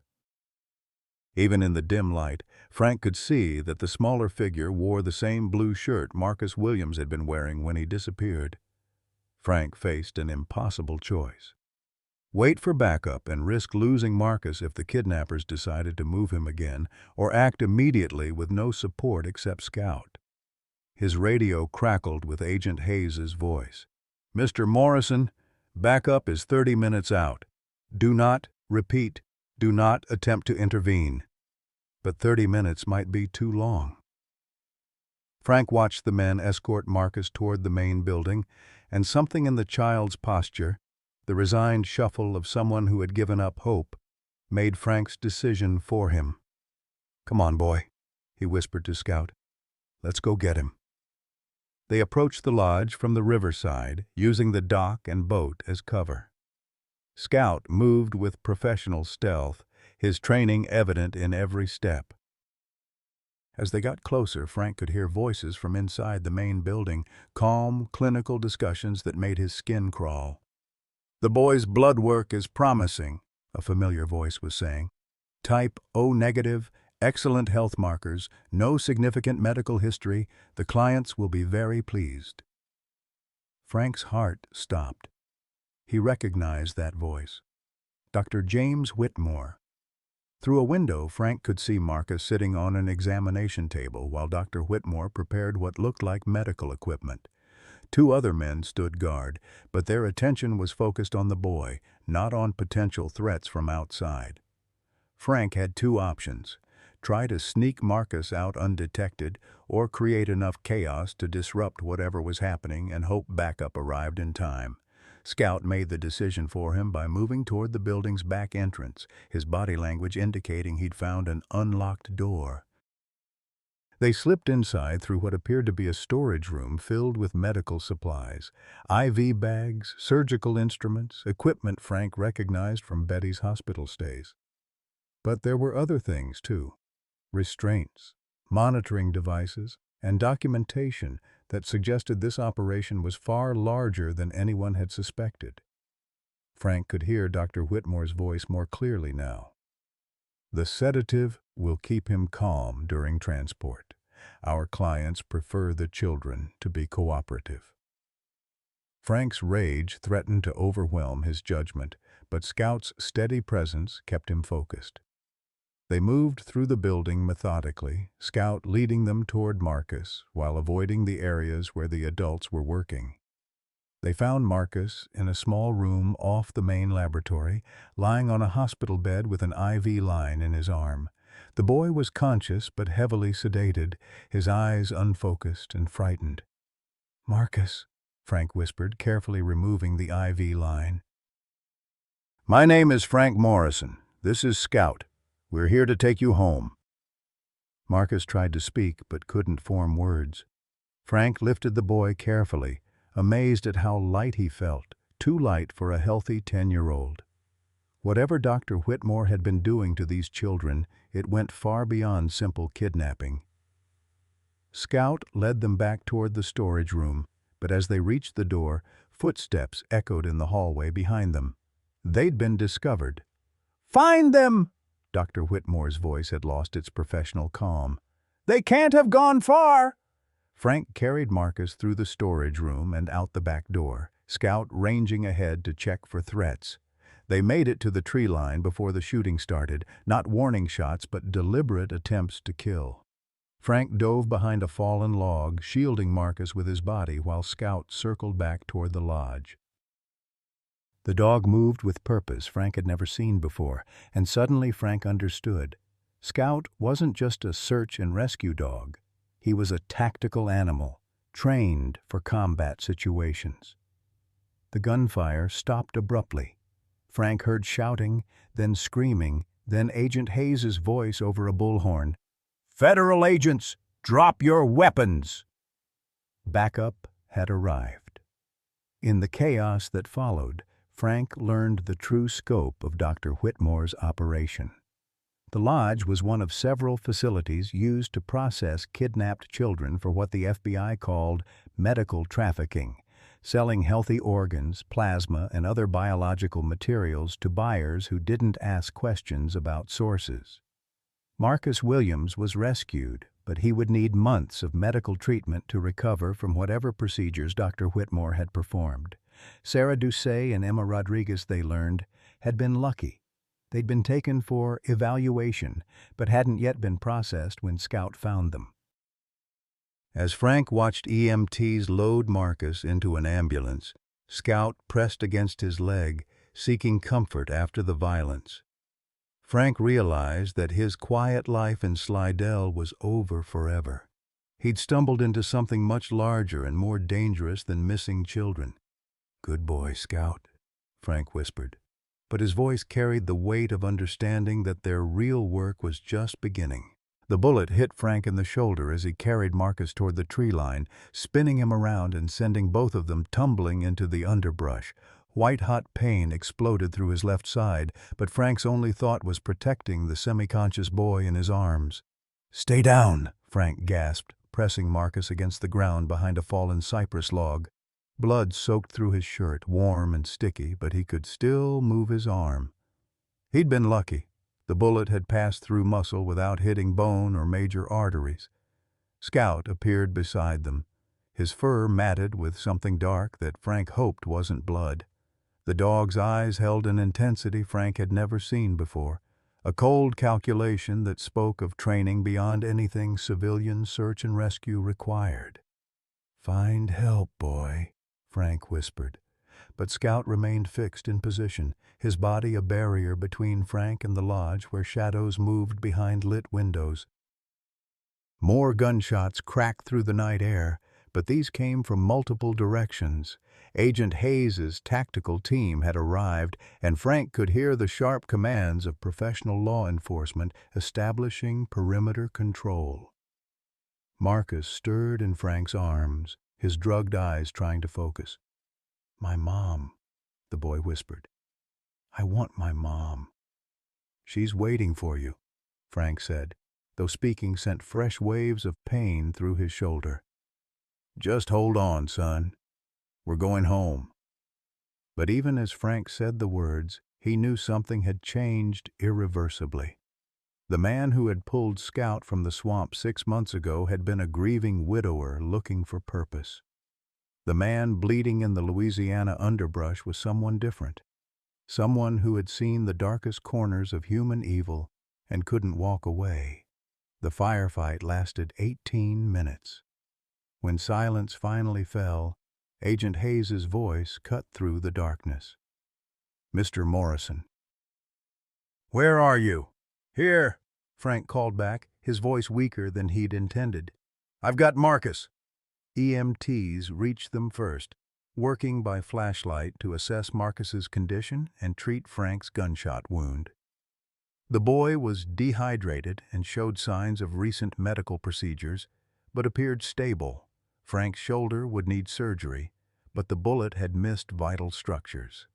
Even in the dim light, Frank could see that the smaller figure wore the same blue shirt Marcus Williams had been wearing when he disappeared. Frank faced an impossible choice. Wait for backup and risk losing Marcus if the kidnappers decided to move him again, or act immediately with no support except Scout. His radio crackled with Agent Hayes's voice. "Mr. Morrison, backup is 30 minutes out. Do not, repeat, do not attempt to intervene." But 30 minutes might be too long. Frank watched the men escort Marcus toward the main building, and something in the child's posture, the resigned shuffle of someone who had given up hope, made Frank's decision for him. "Come on, boy," he whispered to Scout. "Let's go get him." They approached the lodge from the riverside, using the dock and boat as cover. Scout moved with professional stealth, his training evident in every step. As they got closer, Frank could hear voices from inside the main building, calm, clinical discussions that made his skin crawl. "The boy's blood work is promising," a familiar voice was saying. "Type O negative, excellent health markers, no significant medical history. The clients will be very pleased." Frank's heart stopped. He recognized that voice. Dr. James Whitmore. Through a window, Frank could see Marcus sitting on an examination table while Dr. Whitmore prepared what looked like medical equipment. Two other men stood guard, but their attention was focused on the boy, not on potential threats from outside. Frank had two options: try to sneak Marcus out undetected, or create enough chaos to disrupt whatever was happening and hope backup arrived in time. Scout made the decision for him by moving toward the building's back entrance, his body language indicating he'd found an unlocked door. They slipped inside through what appeared to be a storage room filled with medical supplies, IV bags, surgical instruments, equipment Frank recognized from Betty's hospital stays. But there were other things, too: restraints, monitoring devices, and documentation that suggested this operation was far larger than anyone had suspected. Frank could hear Dr. Whitmore's voice more clearly now. The sedative will keep him calm during transport. Our clients prefer the children to be cooperative. Frank's rage threatened to overwhelm his judgment, but Scout's steady presence kept him focused. They moved through the building methodically, Scout leading them toward Marcus while avoiding the areas where the adults were working. They found Marcus in a small room off the main laboratory, lying on a hospital bed with an IV line in his arm. The boy was conscious but heavily sedated, his eyes unfocused and frightened. "Marcus," Frank whispered, carefully removing the IV line. "My name is Frank Morrison. This is Scout. We're here to take you home." Marcus tried to speak but couldn't form words. Frank lifted the boy carefully, amazed at how light he felt, too light for a healthy 10-year-old. Whatever Dr. Whitmore had been doing to these children, it went far beyond simple kidnapping. Scout led them back toward the storage room, but as they reached the door, footsteps echoed in the hallway behind them. They'd been discovered. "Find them!" Dr. Whitmore's voice had lost its professional calm. "They can't have gone far!" Frank carried Marcus through the storage room and out the back door, Scout ranging ahead to check for threats. They made it to the tree line before the shooting started, not warning shots but deliberate attempts to kill. Frank dove behind a fallen log, shielding Marcus with his body while Scout circled back toward the lodge. The dog moved with purpose Frank had never seen before, and suddenly Frank understood. Scout wasn't just a search and rescue dog. He was a tactical animal, trained for combat situations. The gunfire stopped abruptly. Frank heard shouting, then screaming, then Agent Hayes's voice over a bullhorn. "Federal agents, drop your weapons!" Backup had arrived. In the chaos that followed, Frank learned the true scope of Dr. Whitmore's operation. The lodge was one of several facilities used to process kidnapped children for what the FBI called medical trafficking, selling healthy organs, plasma, and other biological materials to buyers who didn't ask questions about sources. Marcus Williams was rescued, but he would need months of medical treatment to recover from whatever procedures Dr. Whitmore had performed. Sarah Doucet and Emma Rodriguez, they learned, had been lucky. They'd been taken for evaluation, but hadn't yet been processed when Scout found them. As Frank watched EMTs load Marcus into an ambulance, Scout pressed against his leg, seeking comfort after the violence. Frank realized that his quiet life in Slidell was over forever. He'd stumbled into something much larger and more dangerous than missing children. "Good boy, Scout," Frank whispered, but his voice carried the weight of understanding that their real work was just beginning. The bullet hit Frank in the shoulder as he carried Marcus toward the tree line, spinning him around and sending both of them tumbling into the underbrush. White-hot pain exploded through his left side, but Frank's only thought was protecting the semi-conscious boy in his arms. "Stay down," Frank gasped, pressing Marcus against the ground behind a fallen cypress log. Blood soaked through his shirt, warm and sticky, but he could still move his arm. He'd been lucky. The bullet had passed through muscle without hitting bone or major arteries. Scout appeared beside them, his fur matted with something dark that Frank hoped wasn't blood. The dog's eyes held an intensity Frank had never seen before, a cold calculation that spoke of training beyond anything civilian search and rescue required. "Find help, boy," Frank whispered. But Scout remained fixed in position, his body a barrier between Frank and the lodge where shadows moved behind lit windows. More gunshots cracked through the night air, but these came from multiple directions. Agent Hayes's tactical team had arrived, and Frank could hear the sharp commands of professional law enforcement establishing perimeter control. Marcus stirred in Frank's arms, his drugged eyes trying to focus. "My mom," the boy whispered. "I want my mom." "She's waiting for you," Frank said, though speaking sent fresh waves of pain through his shoulder. "Just hold on, son. We're going home." But even as Frank said the words, he knew something had changed irreversibly. The man who had pulled Scout from the swamp 6 months ago had been a grieving widower looking for purpose. The man bleeding in the Louisiana underbrush was someone different, someone who had seen the darkest corners of human evil and couldn't walk away. The firefight lasted 18 minutes. When silence finally fell, Agent Hayes's voice cut through the darkness. "Mr. Morrison." "Where are you?" "Here," Frank called back, his voice weaker than he'd intended. "I've got Marcus." EMTs reached them first, working by flashlight to assess Marcus's condition and treat Frank's gunshot wound. The boy was dehydrated and showed signs of recent medical procedures, but appeared stable. Frank's shoulder would need surgery, but the bullet had missed vital structures.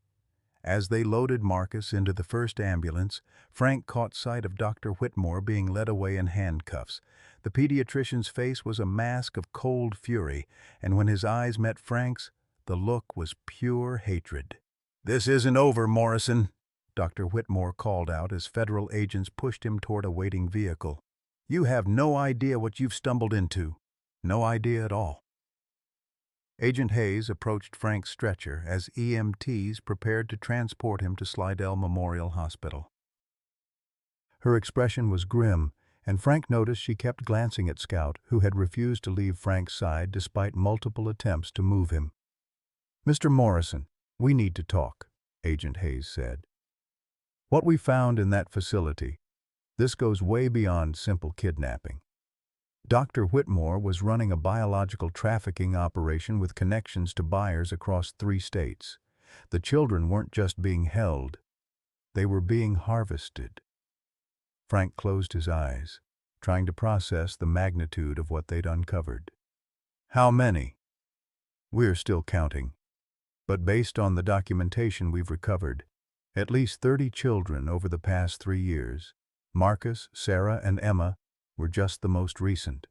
As they loaded Marcus into the first ambulance, Frank caught sight of Dr. Whitmore being led away in handcuffs. The pediatrician's face was a mask of cold fury, and when his eyes met Frank's, the look was pure hatred. "This isn't over, Morrison," Dr. Whitmore called out as federal agents pushed him toward a waiting vehicle. "You have no idea what you've stumbled into. No idea at all." Agent Hayes approached Frank's stretcher as EMTs prepared to transport him to Slidell Memorial Hospital. Her expression was grim, and Frank noticed she kept glancing at Scout, who had refused to leave Frank's side despite multiple attempts to move him. "Mr. Morrison, we need to talk," Agent Hayes said. "What we found in that facility, this goes way beyond simple kidnapping. Dr. Whitmore was running a biological trafficking operation with connections to buyers across 3 states. The children weren't just being held, they were being harvested." Frank closed his eyes, trying to process the magnitude of what they'd uncovered. "How many?" "We're still counting. But based on the documentation we've recovered, at least 30 children over the past 3 years. Marcus, Sarah, and Emma were just the most recent."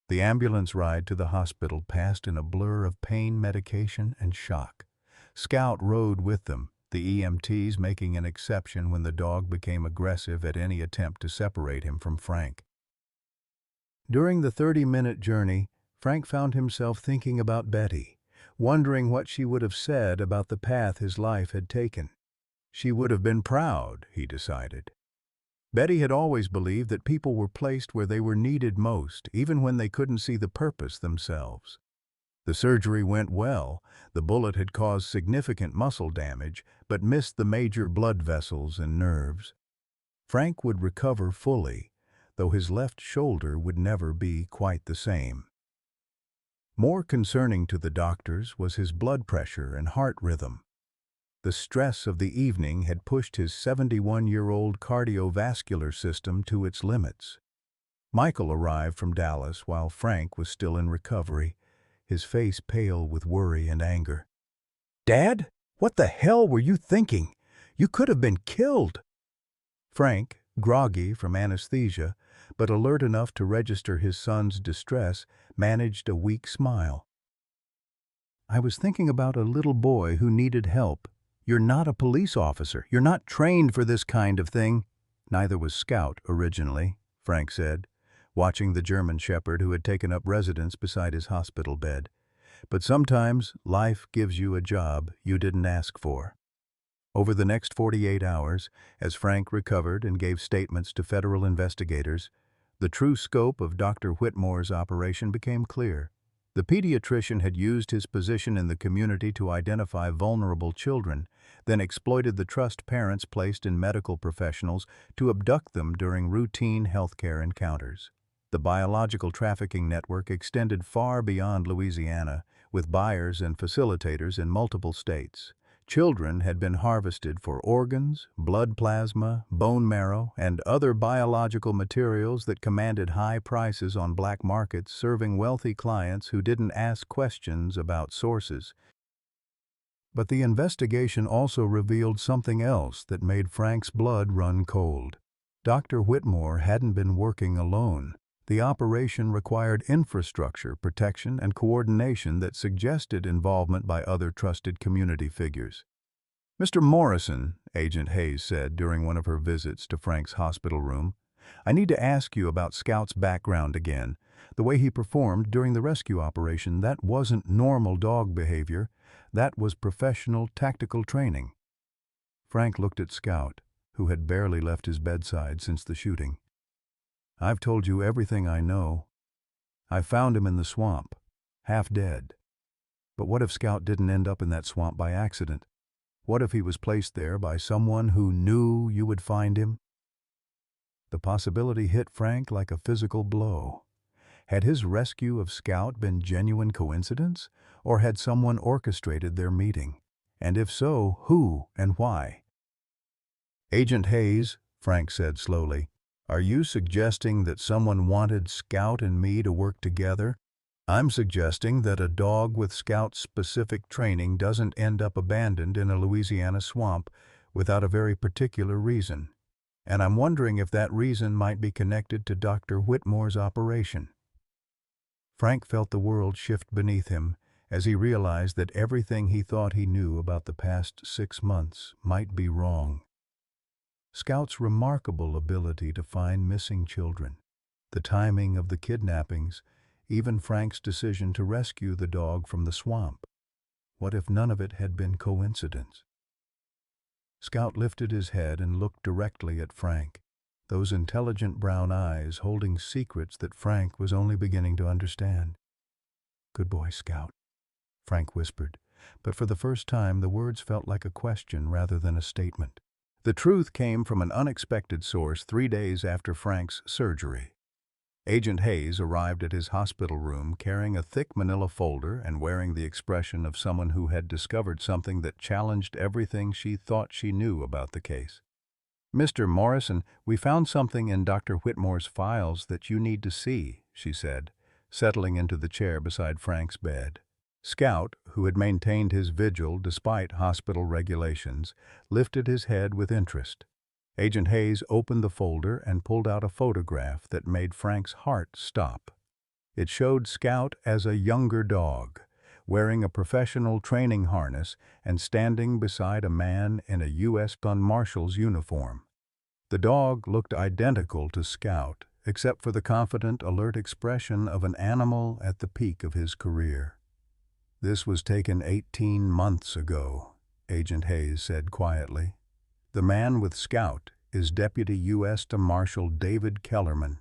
The ambulance ride to the hospital passed in a blur of pain medication and shock. Scout rode with them, the EMTs making an exception when the dog became aggressive at any attempt to separate him from Frank. During the 30-minute journey, Frank found himself thinking about Betty, wondering what she would have said about the path his life had taken. She would have been proud, he decided. Betty had always believed that people were placed where they were needed most, even when they couldn't see the purpose themselves. The surgery went well. The bullet had caused significant muscle damage, but missed the major blood vessels and nerves. Frank would recover fully, though his left shoulder would never be quite the same. More concerning to the doctors was his blood pressure and heart rhythm. The stress of the evening had pushed his 71-year-old cardiovascular system to its limits. Michael arrived from Dallas while Frank was still in recovery, his face pale with worry and anger. "Dad, what the hell were you thinking? You could have been killed." Frank, groggy from anesthesia, but alert enough to register his son's distress, managed a weak smile. "I was thinking about a little boy who needed help. You're not a police officer. You're not trained for this kind of thing." "Neither was Scout originally," Frank said, watching the German shepherd who had taken up residence beside his hospital bed. "But sometimes life gives you a job you didn't ask for." Over the next 48 hours, as Frank recovered and gave statements to federal investigators, the true scope of Dr. Whitmore's operation became clear. The pediatrician had used his position in the community to identify vulnerable children, then exploited the trust parents placed in medical professionals to abduct them during routine healthcare encounters. The biological trafficking network extended far beyond Louisiana, with buyers and facilitators in multiple states. Children had been harvested for organs, blood plasma, bone marrow, and other biological materials that commanded high prices on black markets, serving wealthy clients who didn't ask questions about sources. But the investigation also revealed something else that made Frank's blood run cold. Dr. Whitmore hadn't been working alone. The operation required infrastructure, protection, and coordination that suggested involvement by other trusted community figures. "Mr. Morrison," Agent Hayes said during one of her visits to Frank's hospital room, "I need to ask you about Scout's background again. The way he performed during the rescue operation, that wasn't normal dog behavior. That was professional, tactical training." Frank looked at Scout, who had barely left his bedside since the shooting. "I've told you everything I know. I found him in the swamp, half dead. But what if Scout didn't end up in that swamp by accident? What if he was placed there by someone who knew you would find him?" The possibility hit Frank like a physical blow. Had his rescue of Scout been genuine coincidence, or had someone orchestrated their meeting? And if so, who and why? "Agent Hayes," Frank said slowly, "are you suggesting that someone wanted Scout and me to work together?" "I'm suggesting that a dog with Scout-specific training doesn't end up abandoned in a Louisiana swamp without a very particular reason. And I'm wondering if that reason might be connected to Dr. Whitmore's operation." Frank felt the world shift beneath him as he realized that everything he thought he knew about the past 6 months might be wrong. Scout's remarkable ability to find missing children, the timing of the kidnappings, even Frank's decision to rescue the dog from the swamp. What if none of it had been coincidence? Scout lifted his head and looked directly at Frank, those intelligent brown eyes holding secrets that Frank was only beginning to understand. "Good boy, Scout," Frank whispered, but for the first time the words felt like a question rather than a statement. The truth came from an unexpected source 3 days after Frank's surgery. Agent Hayes arrived at his hospital room carrying a thick manila folder and wearing the expression of someone who had discovered something that challenged everything she thought she knew about the case. "Mr. Morrison, we found something in Dr. Whitmore's files that you need to see," she said, settling into the chair beside Frank's bed. Scout, who had maintained his vigil despite hospital regulations, lifted his head with interest. Agent Hayes opened the folder and pulled out a photograph that made Frank's heart stop. It showed Scout as a younger dog, wearing a professional training harness and standing beside a man in a U.S. Marshal's uniform. The dog looked identical to Scout, except for the confident, alert expression of an animal at the peak of his career. "This was taken 18 months ago," Agent Hayes said quietly. "The man with Scout is Deputy U.S. Marshal David Kellerman.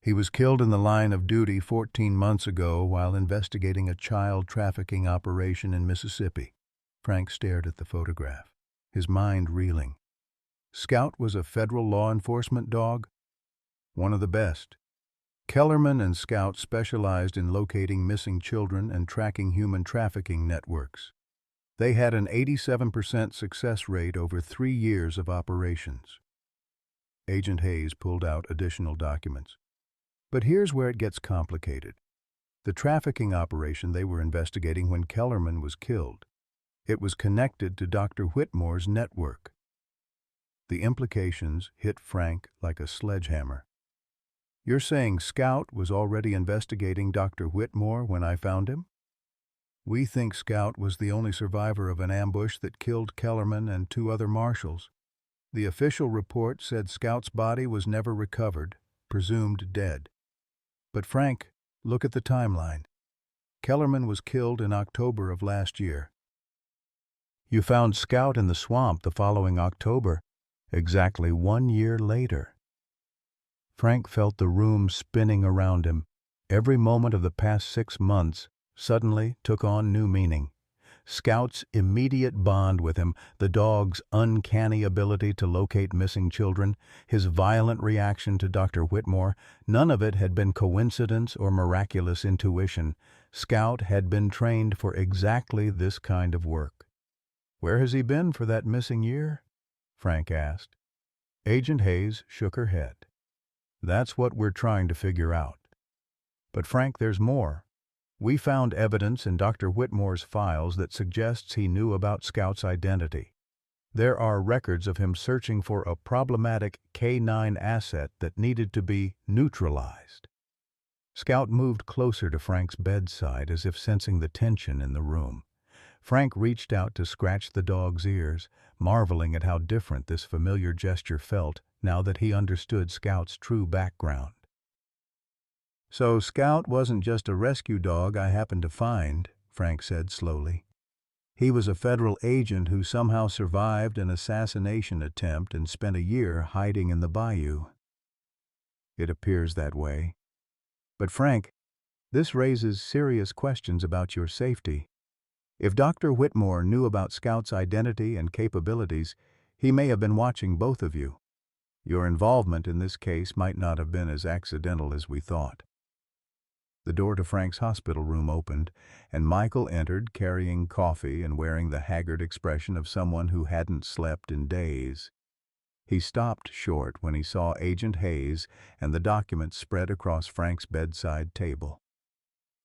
He was killed in the line of duty 14 months ago while investigating a child trafficking operation in Mississippi." Frank stared at the photograph, his mind reeling. Scout was a federal law enforcement dog? One of the best. Kellerman and Scout specialized in locating missing children and tracking human trafficking networks. They had an 87% success rate over 3 years of operations. Agent Hayes pulled out additional documents. But here's where it gets complicated. The trafficking operation they were investigating when Kellerman was killed. It was connected to Dr. Whitmore's network. The implications hit Frank like a sledgehammer. "You're saying Scout was already investigating Dr. Whitmore when I found him?" "We think Scout was the only survivor of an ambush that killed Kellerman and 2 other marshals. The official report said Scout's body was never recovered, presumed dead. But Frank, look at the timeline. Kellerman was killed in October of last year. You found Scout in the swamp the following October, exactly 1 year later." Frank felt the room spinning around him. Every moment of the past 6 months suddenly took on new meaning. Scout's immediate bond with him, the dog's uncanny ability to locate missing children, his violent reaction to Dr. Whitmore, none of it had been coincidence or miraculous intuition. Scout had been trained for exactly this kind of work. "Where has he been for that missing year?" Frank asked. Agent Hayes shook her head. "That's what we're trying to figure out." "But Frank, there's more. We found evidence in Dr. Whitmore's files that suggests he knew about Scout's identity. There are records of him searching for a problematic K9 asset that needed to be neutralized." Scout moved closer to Frank's bedside as if sensing the tension in the room. Frank reached out to scratch the dog's ears, marveling at how different this familiar gesture felt now that he understood Scout's true background. "So Scout wasn't just a rescue dog I happened to find," Frank said slowly. "He was a federal agent who somehow survived an assassination attempt and spent a year hiding in the bayou." "It appears that way. But Frank, this raises serious questions about your safety. If Dr. Whitmore knew about Scout's identity and capabilities, he may have been watching both of you. Your involvement in this case might not have been as accidental as we thought." The door to Frank's hospital room opened, and Michael entered carrying coffee and wearing the haggard expression of someone who hadn't slept in days. He stopped short when he saw Agent Hayes and the documents spread across Frank's bedside table.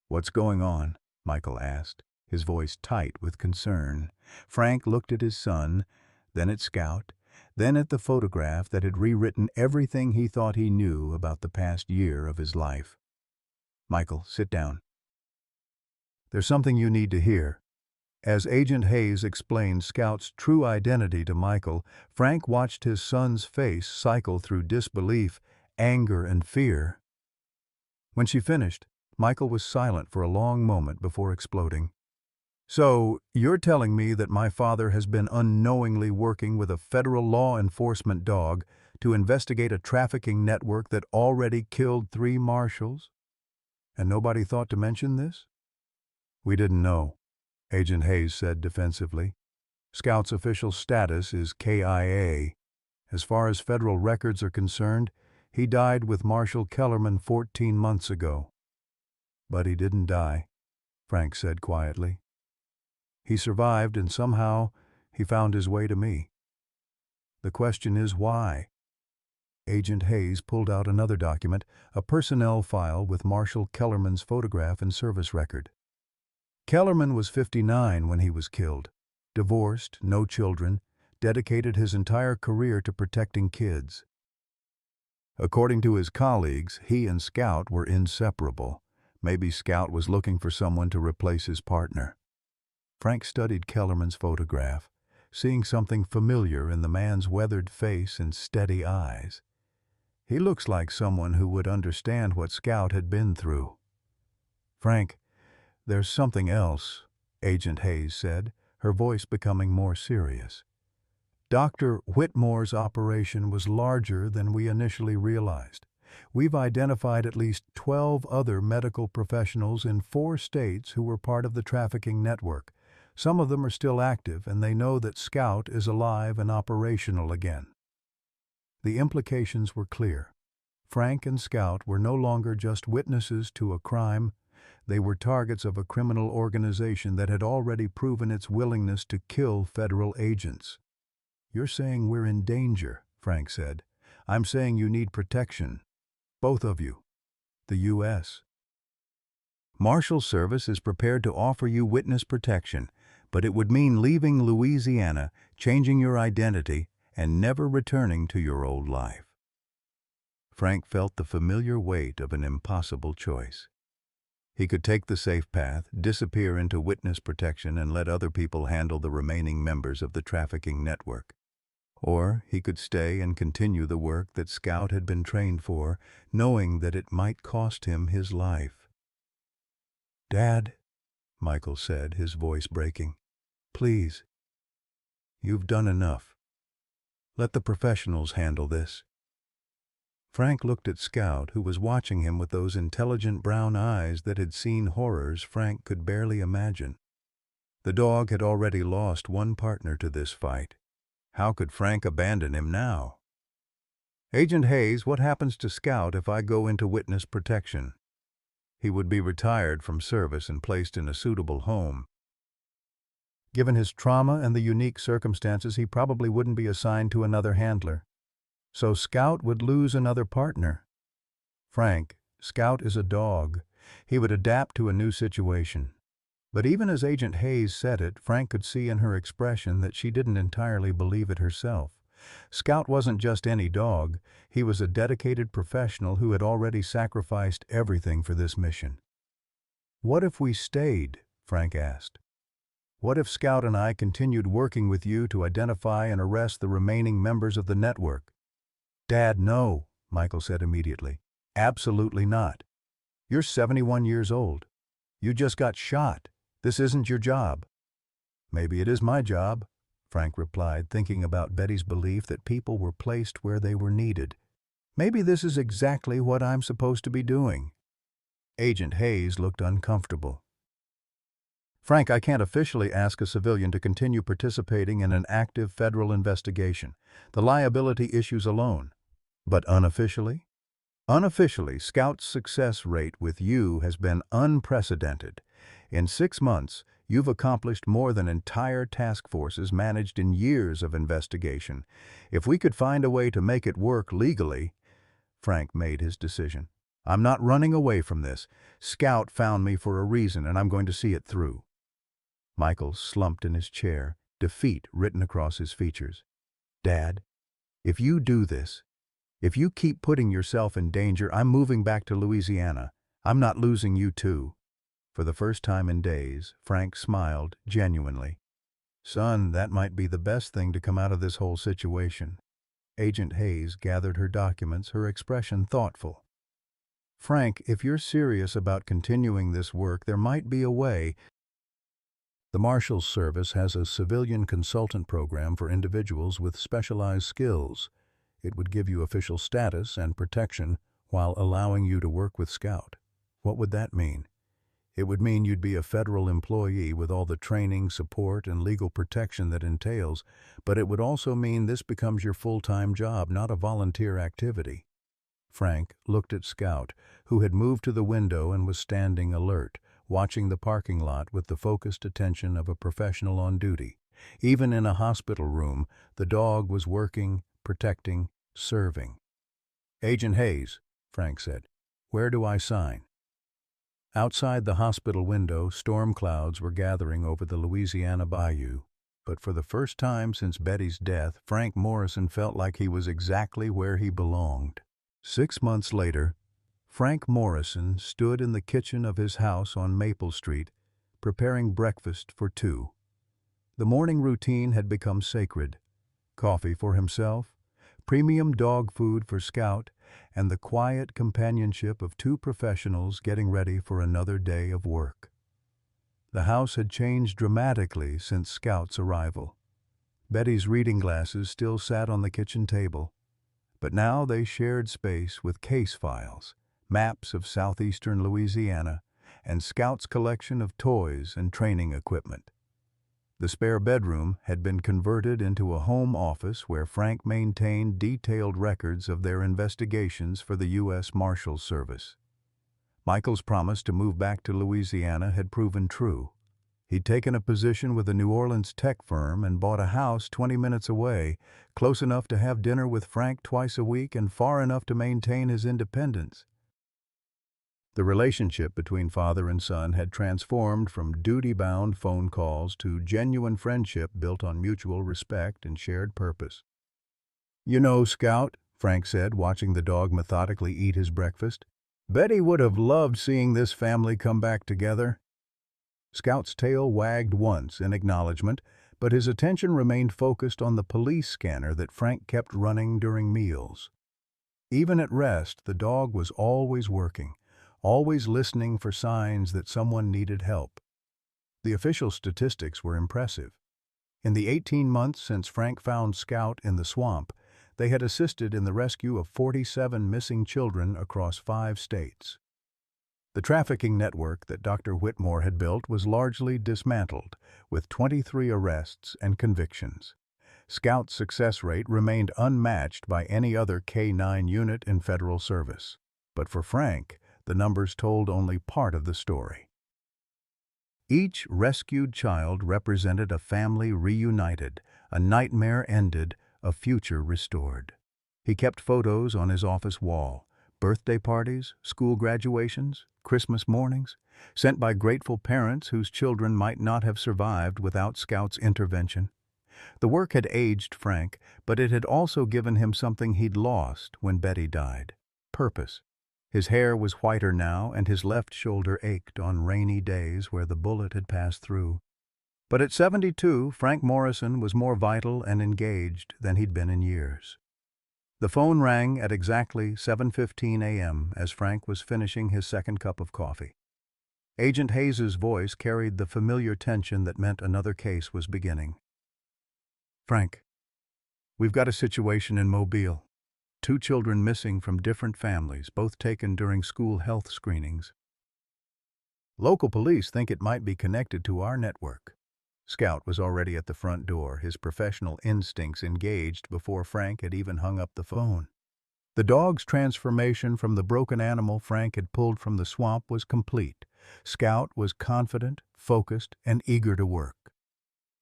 "What's going on?" Michael asked, his voice tight with concern. Frank looked at his son, then at Scout, then at the photograph that had rewritten everything he thought he knew about the past year of his life. "Michael, sit down. There's something you need to hear." As Agent Hayes explained Scout's true identity to Michael, Frank watched his son's face cycle through disbelief, anger, and fear. When she finished, Michael was silent for a long moment before exploding. "So, you're telling me that my father has been unknowingly working with a federal law enforcement dog to investigate a trafficking network that already killed 3 marshals? And nobody thought to mention this?" "We didn't know," Agent Hayes said defensively. "Scout's official status is KIA. As far as federal records are concerned, he died with Marshal Kellerman 14 months ago." "But he didn't die," Frank said quietly. "He survived, and somehow he found his way to me. The question is why?" Agent Hayes pulled out another document, a personnel file with Marshal Kellerman's photograph and service record. Kellerman was 59 when he was killed. Divorced, no children, dedicated his entire career to protecting kids. According to his colleagues, he and Scout were inseparable. Maybe Scout was looking for someone to replace his partner. Frank studied Kellerman's photograph, seeing something familiar in the man's weathered face and steady eyes. "He looks like someone who would understand what Scout had been through." "Frank, there's something else," Agent Hayes said, her voice becoming more serious. "Dr. Whitmore's operation was larger than we initially realized. We've identified at least 12 other medical professionals in 4 states who were part of the trafficking network. Some of them are still active, and they know that Scout is alive and operational again." The implications were clear. Frank and Scout were no longer just witnesses to a crime. They were targets of a criminal organization that had already proven its willingness to kill federal agents. "You're saying we're in danger," Frank said. "I'm saying you need protection. Both of you. The U.S. Marshal Service is prepared to offer you witness protection, but it would mean leaving Louisiana, changing your identity, and never returning to your old life." Frank felt the familiar weight of an impossible choice. He could take the safe path, disappear into witness protection, and let other people handle the remaining members of the trafficking network. Or he could stay and continue the work that Scout had been trained for, knowing that it might cost him his life. "Dad," Michael said, his voice breaking, "please. You've done enough. Let the professionals handle this." Frank looked at Scout, who was watching him with those intelligent brown eyes that had seen horrors Frank could barely imagine. The dog had already lost one partner to this fight. How could Frank abandon him now? "Agent Hayes, what happens to Scout if I go into witness protection?" "He would be retired from service and placed in a suitable home. Given his trauma and the unique circumstances, he probably wouldn't be assigned to another handler. So Scout would lose another partner." "Frank, Scout is a dog. He would adapt to a new situation." But even as Agent Hayes said it, Frank could see in her expression that she didn't entirely believe it herself. Scout wasn't just any dog. He was a dedicated professional who had already sacrificed everything for this mission. "What if we stayed?" Frank asked. "What if Scout and I continued working with you to identify and arrest the remaining members of the network?" "Dad, no," Michael said immediately. "Absolutely not. You're 71 years old. You just got shot. This isn't your job." "Maybe it is my job," Frank replied, thinking about Betty's belief that people were placed where they were needed. "Maybe this is exactly what I'm supposed to be doing." Agent Hayes looked uncomfortable. "Frank, I can't officially ask a civilian to continue participating in an active federal investigation. The liability issues alone. But unofficially? Unofficially, Scout's success rate with you has been unprecedented. In 6 months, you've accomplished more than entire task forces managed in years of investigation. If we could find a way to make it work legally—" Frank made his decision. "I'm not running away from this. Scout found me for a reason, and I'm going to see it through." Michael slumped in his chair, defeat written across his features. "Dad, if you do this, if you keep putting yourself in danger, I'm moving back to Louisiana. I'm not losing you too." For the first time in days, Frank smiled genuinely. "Son, that might be the best thing to come out of this whole situation." Agent Hayes gathered her documents, her expression thoughtful. "Frank, if you're serious about continuing this work, there might be a way. The Marshals Service has a civilian consultant program for individuals with specialized skills. It would give you official status and protection while allowing you to work with Scout." "What would that mean?" "It would mean you'd be a federal employee with all the training, support, and legal protection that entails, but it would also mean this becomes your full-time job, not a volunteer activity." Frank looked at Scout, who had moved to the window and was standing alert, watching the parking lot with the focused attention of a professional on duty. Even in a hospital room, the dog was working, protecting, serving. "Agent Hayes," Frank said, "where do I sign?" Outside the hospital window, storm clouds were gathering over the Louisiana bayou. But for the first time since Betty's death, Frank Morrison felt like he was exactly where he belonged. 6 months later, Frank Morrison stood in the kitchen of his house on Maple Street, preparing breakfast for 2. The morning routine had become sacred. Coffee for himself, premium dog food for Scout, and the quiet companionship of 2 professionals getting ready for another day of work. The house had changed dramatically since Scout's arrival. Betty's reading glasses still sat on the kitchen table, but now they shared space with case files, maps of southeastern Louisiana, and Scout's collection of toys and training equipment. The spare bedroom had been converted into a home office where Frank maintained detailed records of their investigations for the U.S. Marshals Service. Michael's promise to move back to Louisiana had proven true. He'd taken a position with a New Orleans tech firm and bought a house 20 minutes away, close enough to have dinner with Frank twice a week and far enough to maintain his independence. The relationship between father and son had transformed from duty-bound phone calls to genuine friendship built on mutual respect and shared purpose. "You know, Scout," Frank said, watching the dog methodically eat his breakfast, "Betty would have loved seeing this family come back together." Scout's tail wagged once in acknowledgement, but his attention remained focused on the police scanner that Frank kept running during meals. Even at rest, the dog was always working, always listening for signs that someone needed help. The official statistics were impressive. In the 18 months since Frank found Scout in the swamp, they had assisted in the rescue of 47 missing children across 5 states. The trafficking network that Dr. Whitmore had built was largely dismantled, with 23 arrests and convictions. Scout's success rate remained unmatched by any other K-9 unit in federal service. But for Frank, the numbers told only part of the story. Each rescued child represented a family reunited, a nightmare ended, a future restored. He kept photos on his office wall, birthday parties, school graduations, Christmas mornings, sent by grateful parents whose children might not have survived without Scout's intervention. The work had aged Frank, but it had also given him something he'd lost when Betty died: purpose. His hair was whiter now, and his left shoulder ached on rainy days where the bullet had passed through. But at 72, Frank Morrison was more vital and engaged than he'd been in years. The phone rang at exactly 7:15 a.m. as Frank was finishing his second cup of coffee. Agent Hayes's voice carried the familiar tension that meant another case was beginning. "Frank, we've got a situation in Mobile. 2 children missing from different families, both taken during school health screenings. Local police think it might be connected to our network." Scout was already at the front door, his professional instincts engaged before Frank had even hung up the phone. The dog's transformation from the broken animal Frank had pulled from the swamp was complete. Scout was confident, focused, and eager to work.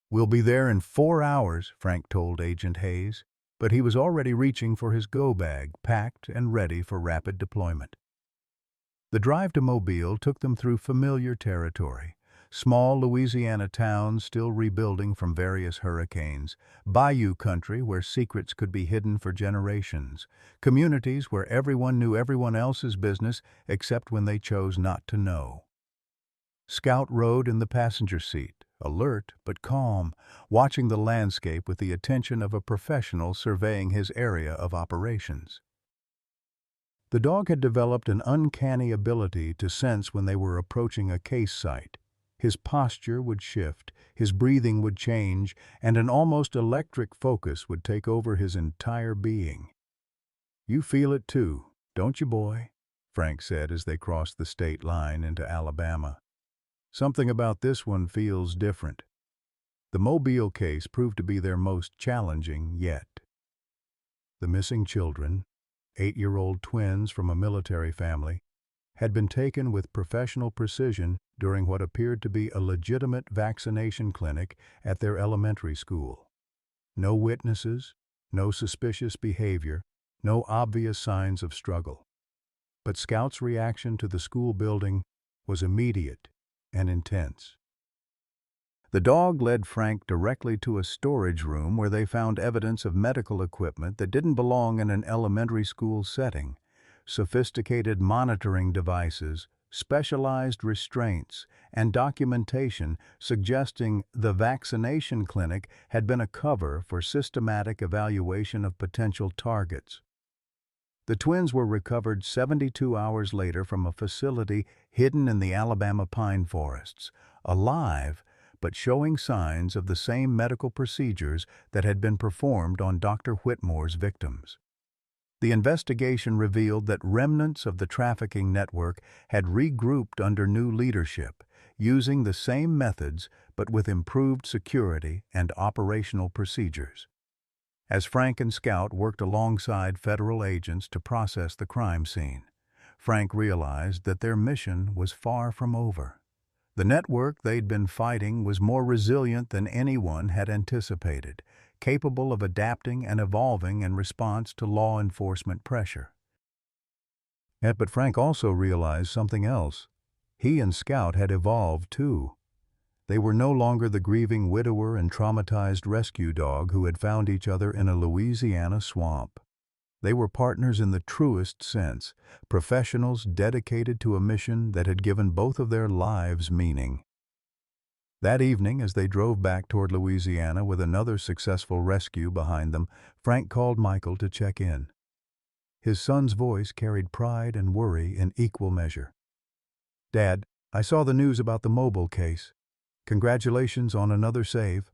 "We'll be there in 4 hours," Frank told Agent Hayes, but he was already reaching for his go-bag, packed and ready for rapid deployment. The drive to Mobile took them through familiar territory: small Louisiana towns still rebuilding from various hurricanes, bayou country where secrets could be hidden for generations, communities where everyone knew everyone else's business except when they chose not to know. Scout rode in the passenger seat, alert but calm, watching the landscape with the attention of a professional surveying his area of operations. The dog had developed an uncanny ability to sense when they were approaching a case site. His posture would shift, his breathing would change, and an almost electric focus would take over his entire being. "You feel it too, don't you, boy?" Frank said as they crossed the state line into Alabama. "Something about this one feels different." The Mobile case proved to be their most challenging yet. The missing children, 8-year-old twins from a military family, had been taken with professional precision during what appeared to be a legitimate vaccination clinic at their elementary school. No witnesses, no suspicious behavior, no obvious signs of struggle. But Scout's reaction to the school building was immediate and intense. The dog led Frank directly to a storage room where they found evidence of medical equipment that didn't belong in an elementary school setting: sophisticated monitoring devices, specialized restraints, and documentation suggesting the vaccination clinic had been a cover for systematic evaluation of potential targets. The twins were recovered 72 hours later from a facility hidden in the Alabama pine forests, alive but showing signs of the same medical procedures that had been performed on Dr. Whitmore's victims. The investigation revealed that remnants of the trafficking network had regrouped under new leadership, using the same methods but with improved security and operational procedures. As Frank and Scout worked alongside federal agents to process the crime scene, Frank realized that their mission was far from over. The network they'd been fighting was more resilient than anyone had anticipated, capable of adapting and evolving in response to law enforcement pressure. But Frank also realized something else. He and Scout had evolved too. They were no longer the grieving widower and traumatized rescue dog who had found each other in a Louisiana swamp. They were partners in the truest sense, professionals dedicated to a mission that had given both of their lives meaning. That evening, as they drove back toward Louisiana with another successful rescue behind them, Frank called Michael to check in. His son's voice carried pride and worry in equal measure. "Dad, I saw the news about the Mobile case. Congratulations on another save."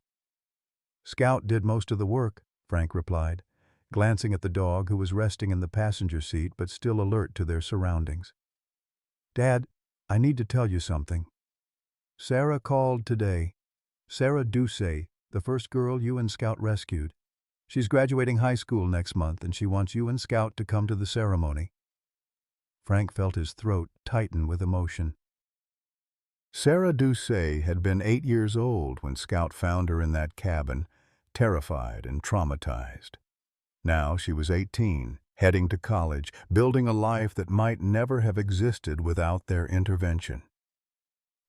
"Scout did most of the work," Frank replied. glancing at the dog who was resting in the passenger seat but still alert to their surroundings. "Dad, I need to tell you something. Sarah called today. Sarah Doucet, the first girl you and Scout rescued. She's graduating high school next month, and she wants you and Scout to come to the ceremony." Frank felt his throat tighten with emotion. Sarah Doucet had been 8 years old when Scout found her in that cabin, terrified and traumatized. Now she was 18, heading to college, building a life that might never have existed without their intervention.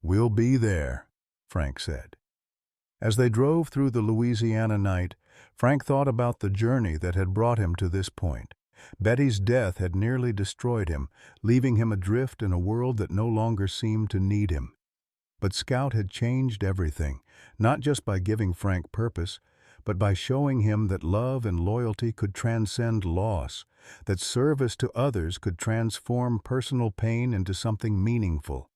"We'll be there," Frank said. As they drove through the Louisiana night, Frank thought about the journey that had brought him to this point. Betty's death had nearly destroyed him, leaving him adrift in a world that no longer seemed to need him. But Scout had changed everything, not just by giving Frank purpose, but by showing him that love and loyalty could transcend loss, that service to others could transform personal pain into something meaningful.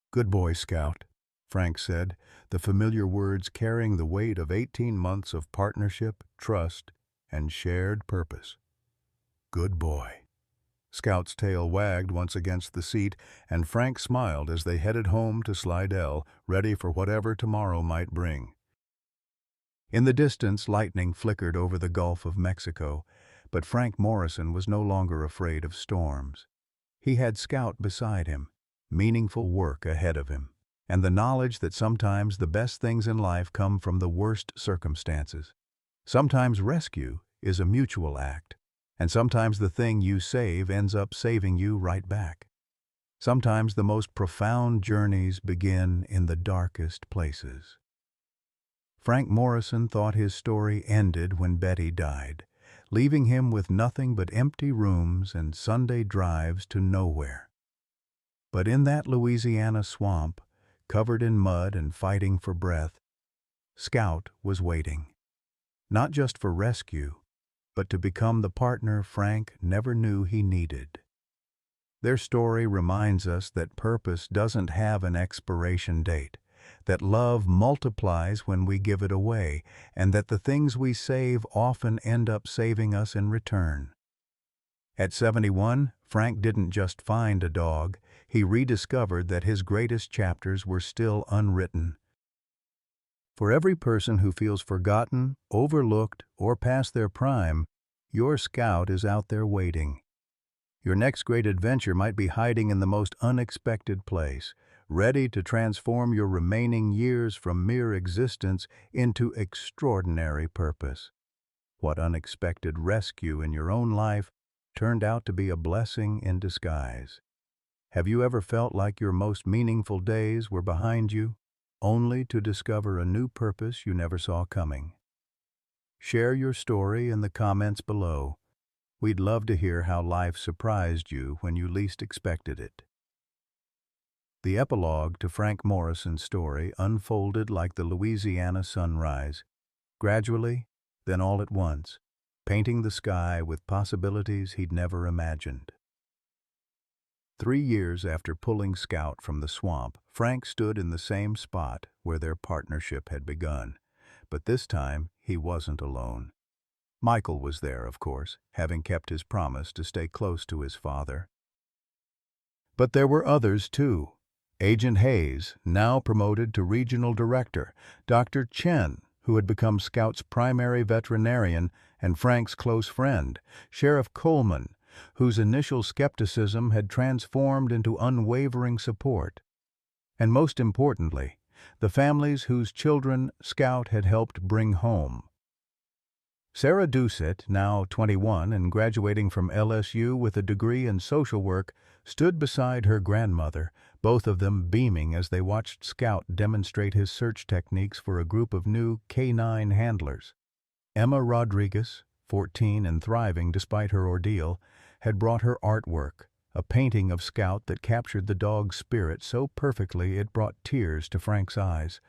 "Good boy, Scout," Frank said, the familiar words carrying the weight of 18 months of partnership, trust, and shared purpose. "Good boy." Scout's tail wagged once against the seat, and Frank smiled as they headed home to Slidell, ready for whatever tomorrow might bring. In the distance, lightning flickered over the Gulf of Mexico, but Frank Morrison was no longer afraid of storms. He had Scout beside him, meaningful work ahead of him, and the knowledge that sometimes the best things in life come from the worst circumstances. Sometimes rescue is a mutual act, and sometimes the thing you save ends up saving you right back. Sometimes the most profound journeys begin in the darkest places. Frank Morrison thought his story ended when Betty died, leaving him with nothing but empty rooms and Sunday drives to nowhere. But in that Louisiana swamp, covered in mud and fighting for breath, Scout was waiting. Not just for rescue, but to become the partner Frank never knew he needed. Their story reminds us that purpose doesn't have an expiration date, that love multiplies when we give it away, and that the things we save often end up saving us in return. At 71, Frank didn't just find a dog, he rediscovered that his greatest chapters were still unwritten. For every person who feels forgotten, overlooked, or past their prime, your Scout is out there waiting. Your next great adventure might be hiding in the most unexpected place, ready to transform your remaining years from mere existence into extraordinary purpose. What unexpected rescue in your own life turned out to be a blessing in disguise? Have you ever felt like your most meaningful days were behind you, only to discover a new purpose you never saw coming? Share your story in the comments below. We'd love to hear how life surprised you when you least expected it. The epilogue to Frank Morrison's story unfolded like the Louisiana sunrise, gradually, then all at once, painting the sky with possibilities he'd never imagined. 3 years after pulling Scout from the swamp, Frank stood in the same spot where their partnership had begun. But this time, he wasn't alone. Michael was there, of course, having kept his promise to stay close to his father. But there were others, too. Agent Hayes, now promoted to regional director, Dr. Chen, who had become Scout's primary veterinarian and Frank's close friend, Sheriff Coleman, whose initial skepticism had transformed into unwavering support, and most importantly, the families whose children Scout had helped bring home. Sarah Doucet, now 21 and graduating from LSU with a degree in social work, stood beside her grandmother, both of them beaming as they watched Scout demonstrate his search techniques for a group of new canine handlers. Emma Rodriguez, 14 and thriving despite her ordeal, had brought her artwork, a painting of Scout that captured the dog's spirit so perfectly it brought tears to Frank's eyes.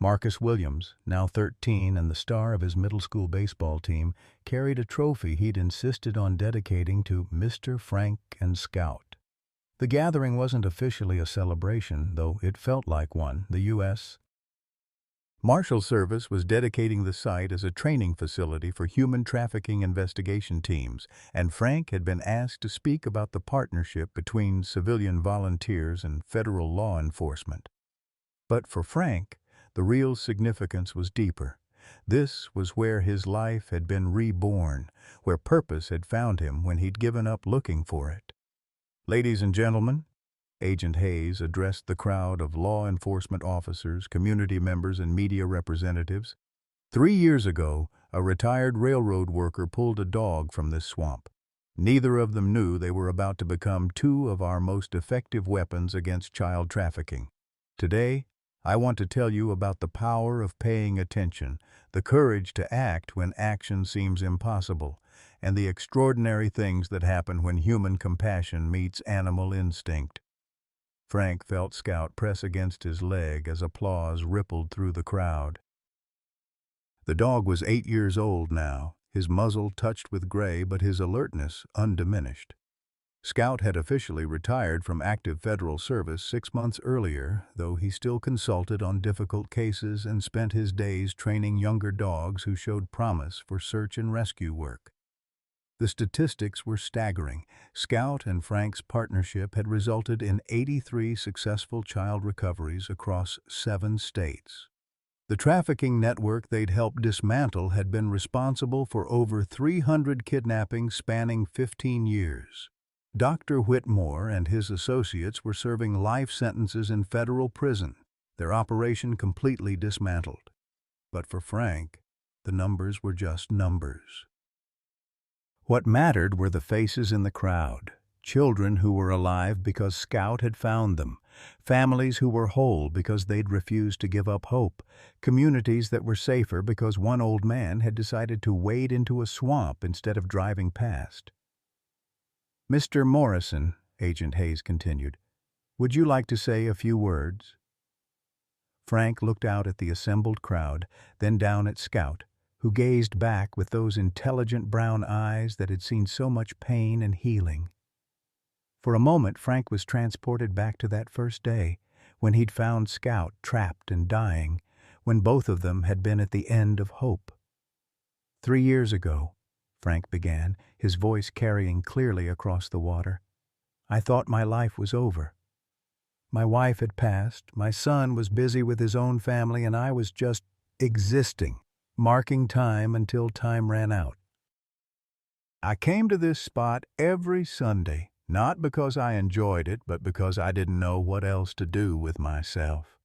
Marcus Williams, now 13 and the star of his middle school baseball team, carried a trophy he'd insisted on dedicating to Mr. Frank and Scout. The gathering wasn't officially a celebration, though it felt like one. The U.S. Marshal Service was dedicating the site as a training facility for human trafficking investigation teams, and Frank had been asked to speak about the partnership between civilian volunteers and federal law enforcement. But for Frank, the real significance was deeper. This was where his life had been reborn, where purpose had found him when he'd given up looking for it. "Ladies and gentlemen," Agent Hayes addressed the crowd of law enforcement officers, community members, and media representatives. 3 years ago, a retired railroad worker pulled a dog from this swamp. Neither of them knew they were about to become two of our most effective weapons against child trafficking. Today, I want to tell you about the power of paying attention, the courage to act when action seems impossible, and the extraordinary things that happen when human compassion meets animal instinct. Frank felt Scout press against his leg as applause rippled through the crowd. The dog was 8 years old now, his muzzle touched with gray but his alertness undiminished. Scout had officially retired from active federal service 6 months earlier, though he still consulted on difficult cases and spent his days training younger dogs who showed promise for search and rescue work. The statistics were staggering. Scout and Frank's partnership had resulted in 83 successful child recoveries across 7 states. The trafficking network they'd helped dismantle had been responsible for over 300 kidnappings spanning 15 years. Dr. Whitmore and his associates were serving life sentences in federal prison, their operation completely dismantled. But for Frank, the numbers were just numbers. What mattered were the faces in the crowd, children who were alive because Scout had found them, families who were whole because they'd refused to give up hope, communities that were safer because one old man had decided to wade into a swamp instead of driving past. "Mr. Morrison," Agent Hayes continued, "would you like to say a few words?" Frank looked out at the assembled crowd, then down at Scout, who gazed back with those intelligent brown eyes that had seen so much pain and healing. For a moment, Frank was transported back to that first day, when he'd found Scout trapped and dying, when both of them had been at the end of hope. 3 years ago, Frank began, his voice carrying clearly across the water, "I thought my life was over. My wife had passed, my son was busy with his own family, and I was just existing, marking time until time ran out. I came to this spot every Sunday, not because I enjoyed it, but because I didn't know what else to do with myself."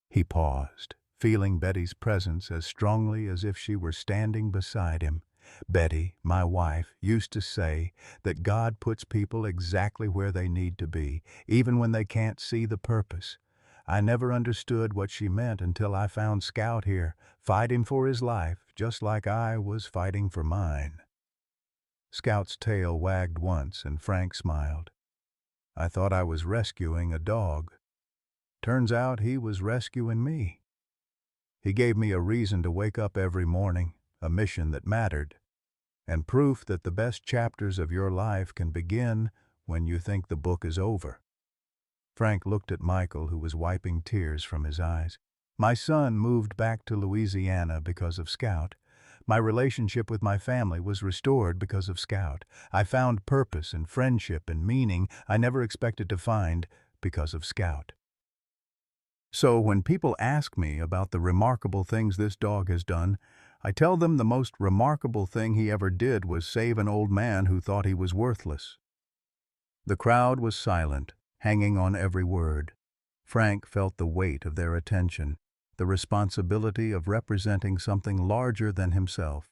He paused, feeling Betty's presence as strongly as if she were standing beside him. "Betty, my wife, used to say that God puts people exactly where they need to be, even when they can't see the purpose. I never understood what she meant until I found Scout here, fighting for his life, just like I was fighting for mine." Scout's tail wagged once, and Frank smiled. "I thought I was rescuing a dog. Turns out he was rescuing me. He gave me a reason to wake up every morning, a mission that mattered, and proof that the best chapters of your life can begin when you think the book is over." Frank looked at Michael, who was wiping tears from his eyes. "My son moved back to Louisiana because of Scout. My relationship with my family was restored because of Scout. I found purpose and friendship and meaning I never expected to find because of Scout. So when people ask me about the remarkable things this dog has done, I tell them the most remarkable thing he ever did was save an old man who thought he was worthless." The crowd was silent, hanging on every word. Frank felt the weight of their attention, the responsibility of representing something larger than himself.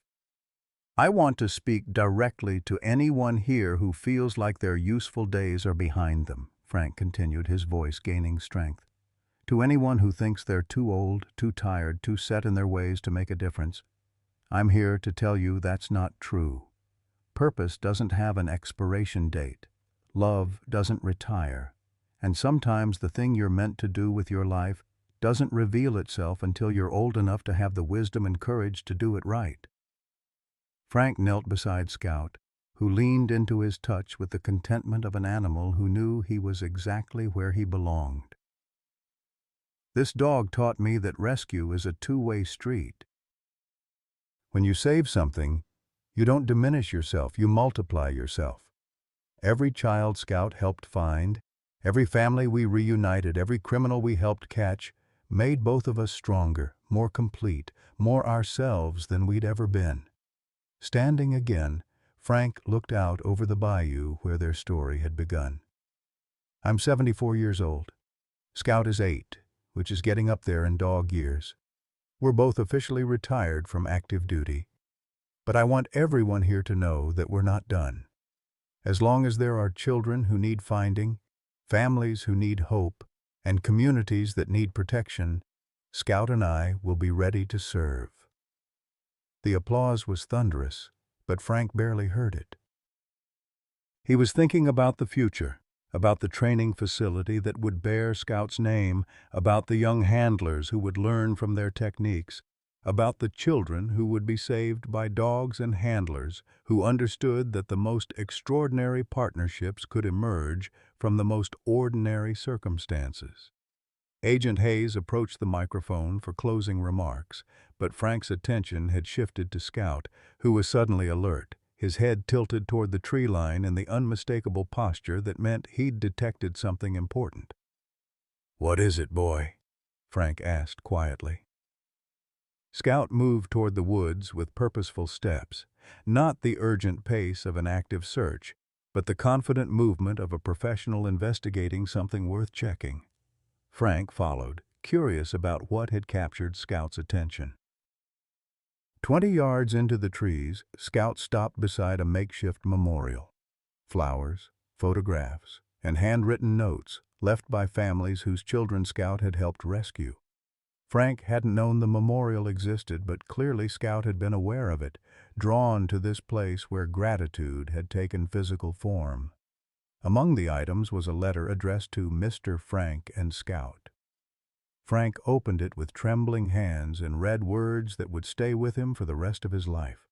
"I want to speak directly to anyone here who feels like their useful days are behind them," Frank continued, his voice gaining strength. "To anyone who thinks they're too old, too tired, too set in their ways to make a difference, I'm here to tell you that's not true. Purpose doesn't have an expiration date. Love doesn't retire. And sometimes the thing you're meant to do with your life doesn't reveal itself until you're old enough to have the wisdom and courage to do it right." Frank knelt beside Scout, who leaned into his touch with the contentment of an animal who knew he was exactly where he belonged. This dog taught me that rescue is a two-way street. When you save something, you don't diminish yourself, you multiply yourself. Every child Scout helped find, every family we reunited, every criminal we helped catch, made both of us stronger, more complete, more ourselves than we'd ever been. Standing again, Frank looked out over the bayou where their story had begun. I'm 74 years old. Scout is 8, which is getting up there in dog years. We're both officially retired from active duty. But I want everyone here to know that we're not done. As long as there are children who need finding, families who need hope, and communities that need protection, Scout and I will be ready to serve. The applause was thunderous, but Frank barely heard it. He was thinking about the future, about the training facility that would bear Scout's name, about the young handlers who would learn from their techniques, about the children who would be saved by dogs and handlers who understood that the most extraordinary partnerships could emerge from the most ordinary circumstances. Agent Hayes approached the microphone for closing remarks, but Frank's attention had shifted to Scout, who was suddenly alert, his head tilted toward the tree line in the unmistakable posture that meant he'd detected something important. "What is it, boy?" Frank asked quietly. Scout moved toward the woods with purposeful steps, not the urgent pace of an active search, but the confident movement of a professional investigating something worth checking. Frank followed, curious about what had captured Scout's attention. 20 yards into the trees, Scout stopped beside a makeshift memorial. Flowers, photographs, and handwritten notes left by families whose children Scout had helped rescue. Frank hadn't known the memorial existed, but clearly Scout had been aware of it, drawn to this place where gratitude had taken physical form. Among the items was a letter addressed to Mr. Frank and Scout. Frank opened it with trembling hands and read words that would stay with him for the rest of his life.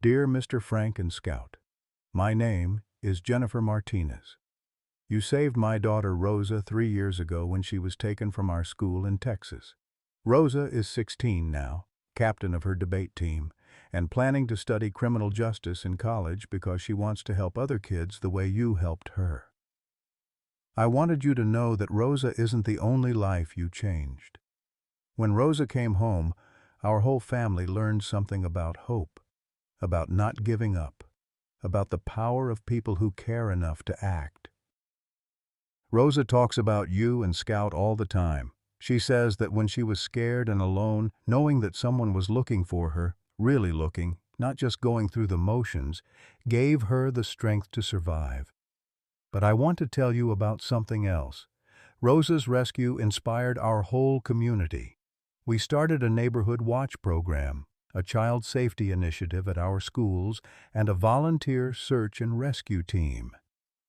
Dear Mr. Frank and Scout, my name is Jennifer Martinez. You saved my daughter Rosa 3 years ago when she was taken from our school in Texas. Rosa is 16 now, captain of her debate team, and planning to study criminal justice in college because she wants to help other kids the way you helped her. I wanted you to know that Rosa isn't the only life you changed. When Rosa came home, our whole family learned something about hope, about not giving up, about the power of people who care enough to act. Rosa talks about you and Scout all the time. She says that when she was scared and alone, knowing that someone was looking for her, really looking, not just going through the motions, gave her the strength to survive. But I want to tell you about something else. Rosa's rescue inspired our whole community. We started a neighborhood watch program, a child safety initiative at our schools, and a volunteer search and rescue team.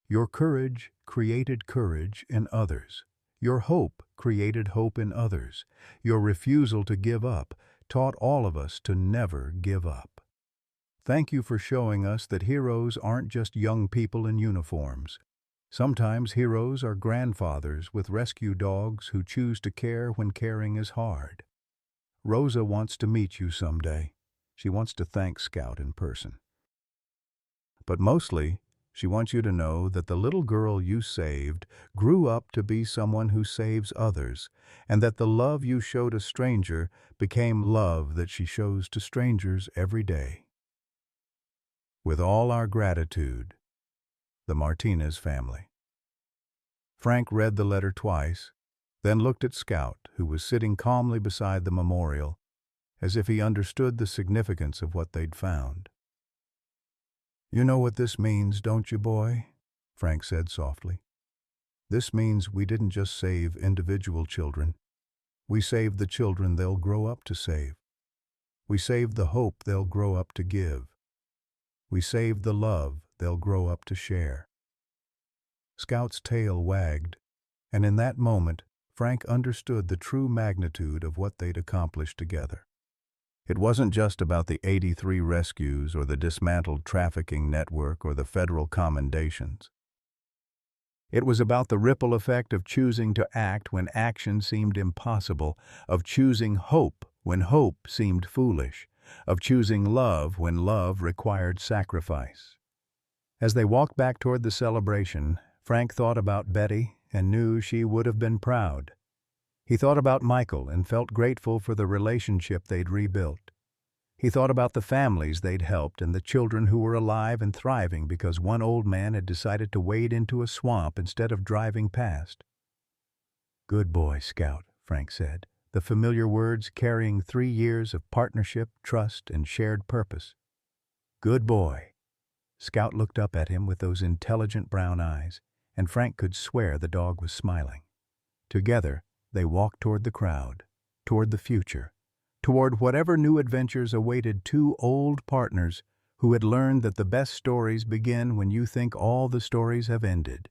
Your courage created courage in others. Your hope created hope in others. Your refusal to give up taught all of us to never give up. Thank you for showing us that heroes aren't just young people in uniforms. Sometimes heroes are grandfathers with rescue dogs who choose to care when caring is hard. Rosa wants to meet you someday. She wants to thank Scout in person. But mostly, she wants you to know that the little girl you saved grew up to be someone who saves others, and that the love you showed a stranger became love that she shows to strangers every day. With all our gratitude, the Martinez family. Frank read the letter twice, then looked at Scout, who was sitting calmly beside the memorial, as if he understood the significance of what they'd found. You know what this means, don't you, boy? Frank said softly. This means we didn't just save individual children. We saved the children they'll grow up to save. We saved the hope they'll grow up to give. We saved the love they'll grow up to share. Scout's tail wagged, and in that moment, Frank understood the true magnitude of what they'd accomplished together. It wasn't just about the 83 rescues or the dismantled trafficking network or the federal commendations. It was about the ripple effect of choosing to act when action seemed impossible, of choosing hope when hope seemed foolish, of choosing love when love required sacrifice. As they walked back toward the celebration, Frank thought about Betty and knew she would have been proud. He thought about Michael and felt grateful for the relationship they'd rebuilt. He thought about the families they'd helped and the children who were alive and thriving because one old man had decided to wade into a swamp instead of driving past. "Good boy, Scout," Frank said, the familiar words carrying 3 years of partnership, trust, and shared purpose. "Good boy." Scout looked up at him with those intelligent brown eyes, and Frank could swear the dog was smiling. Together, they walked toward the crowd, toward the future, toward whatever new adventures awaited two old partners who had learned that the best stories begin when you think all the stories have ended.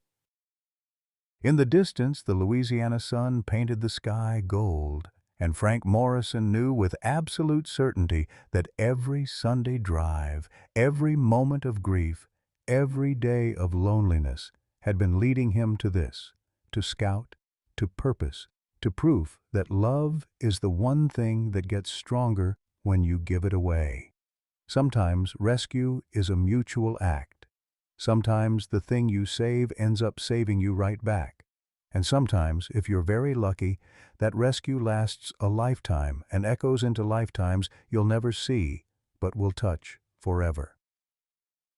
In the distance, the Louisiana sun painted the sky gold, and Frank Morrison knew with absolute certainty that every Sunday drive, every moment of grief, every day of loneliness had been leading him to this, to Scout, to purpose, to proof that love is the one thing that gets stronger when you give it away. Sometimes rescue is a mutual act. Sometimes the thing you save ends up saving you right back. And sometimes, if you're very lucky, that rescue lasts a lifetime and echoes into lifetimes you'll never see, but will touch forever.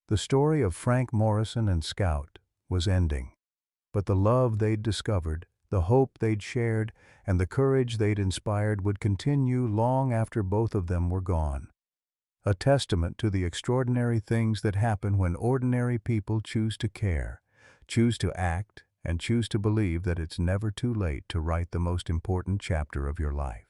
The story of Frank Morrison and Scout was ending, but the love they'd discovered, the hope they'd shared, and the courage they'd inspired would continue long after both of them were gone. A testament to the extraordinary things that happen when ordinary people choose to care, choose to act, and choose to believe that it's never too late to write the most important chapter of your life.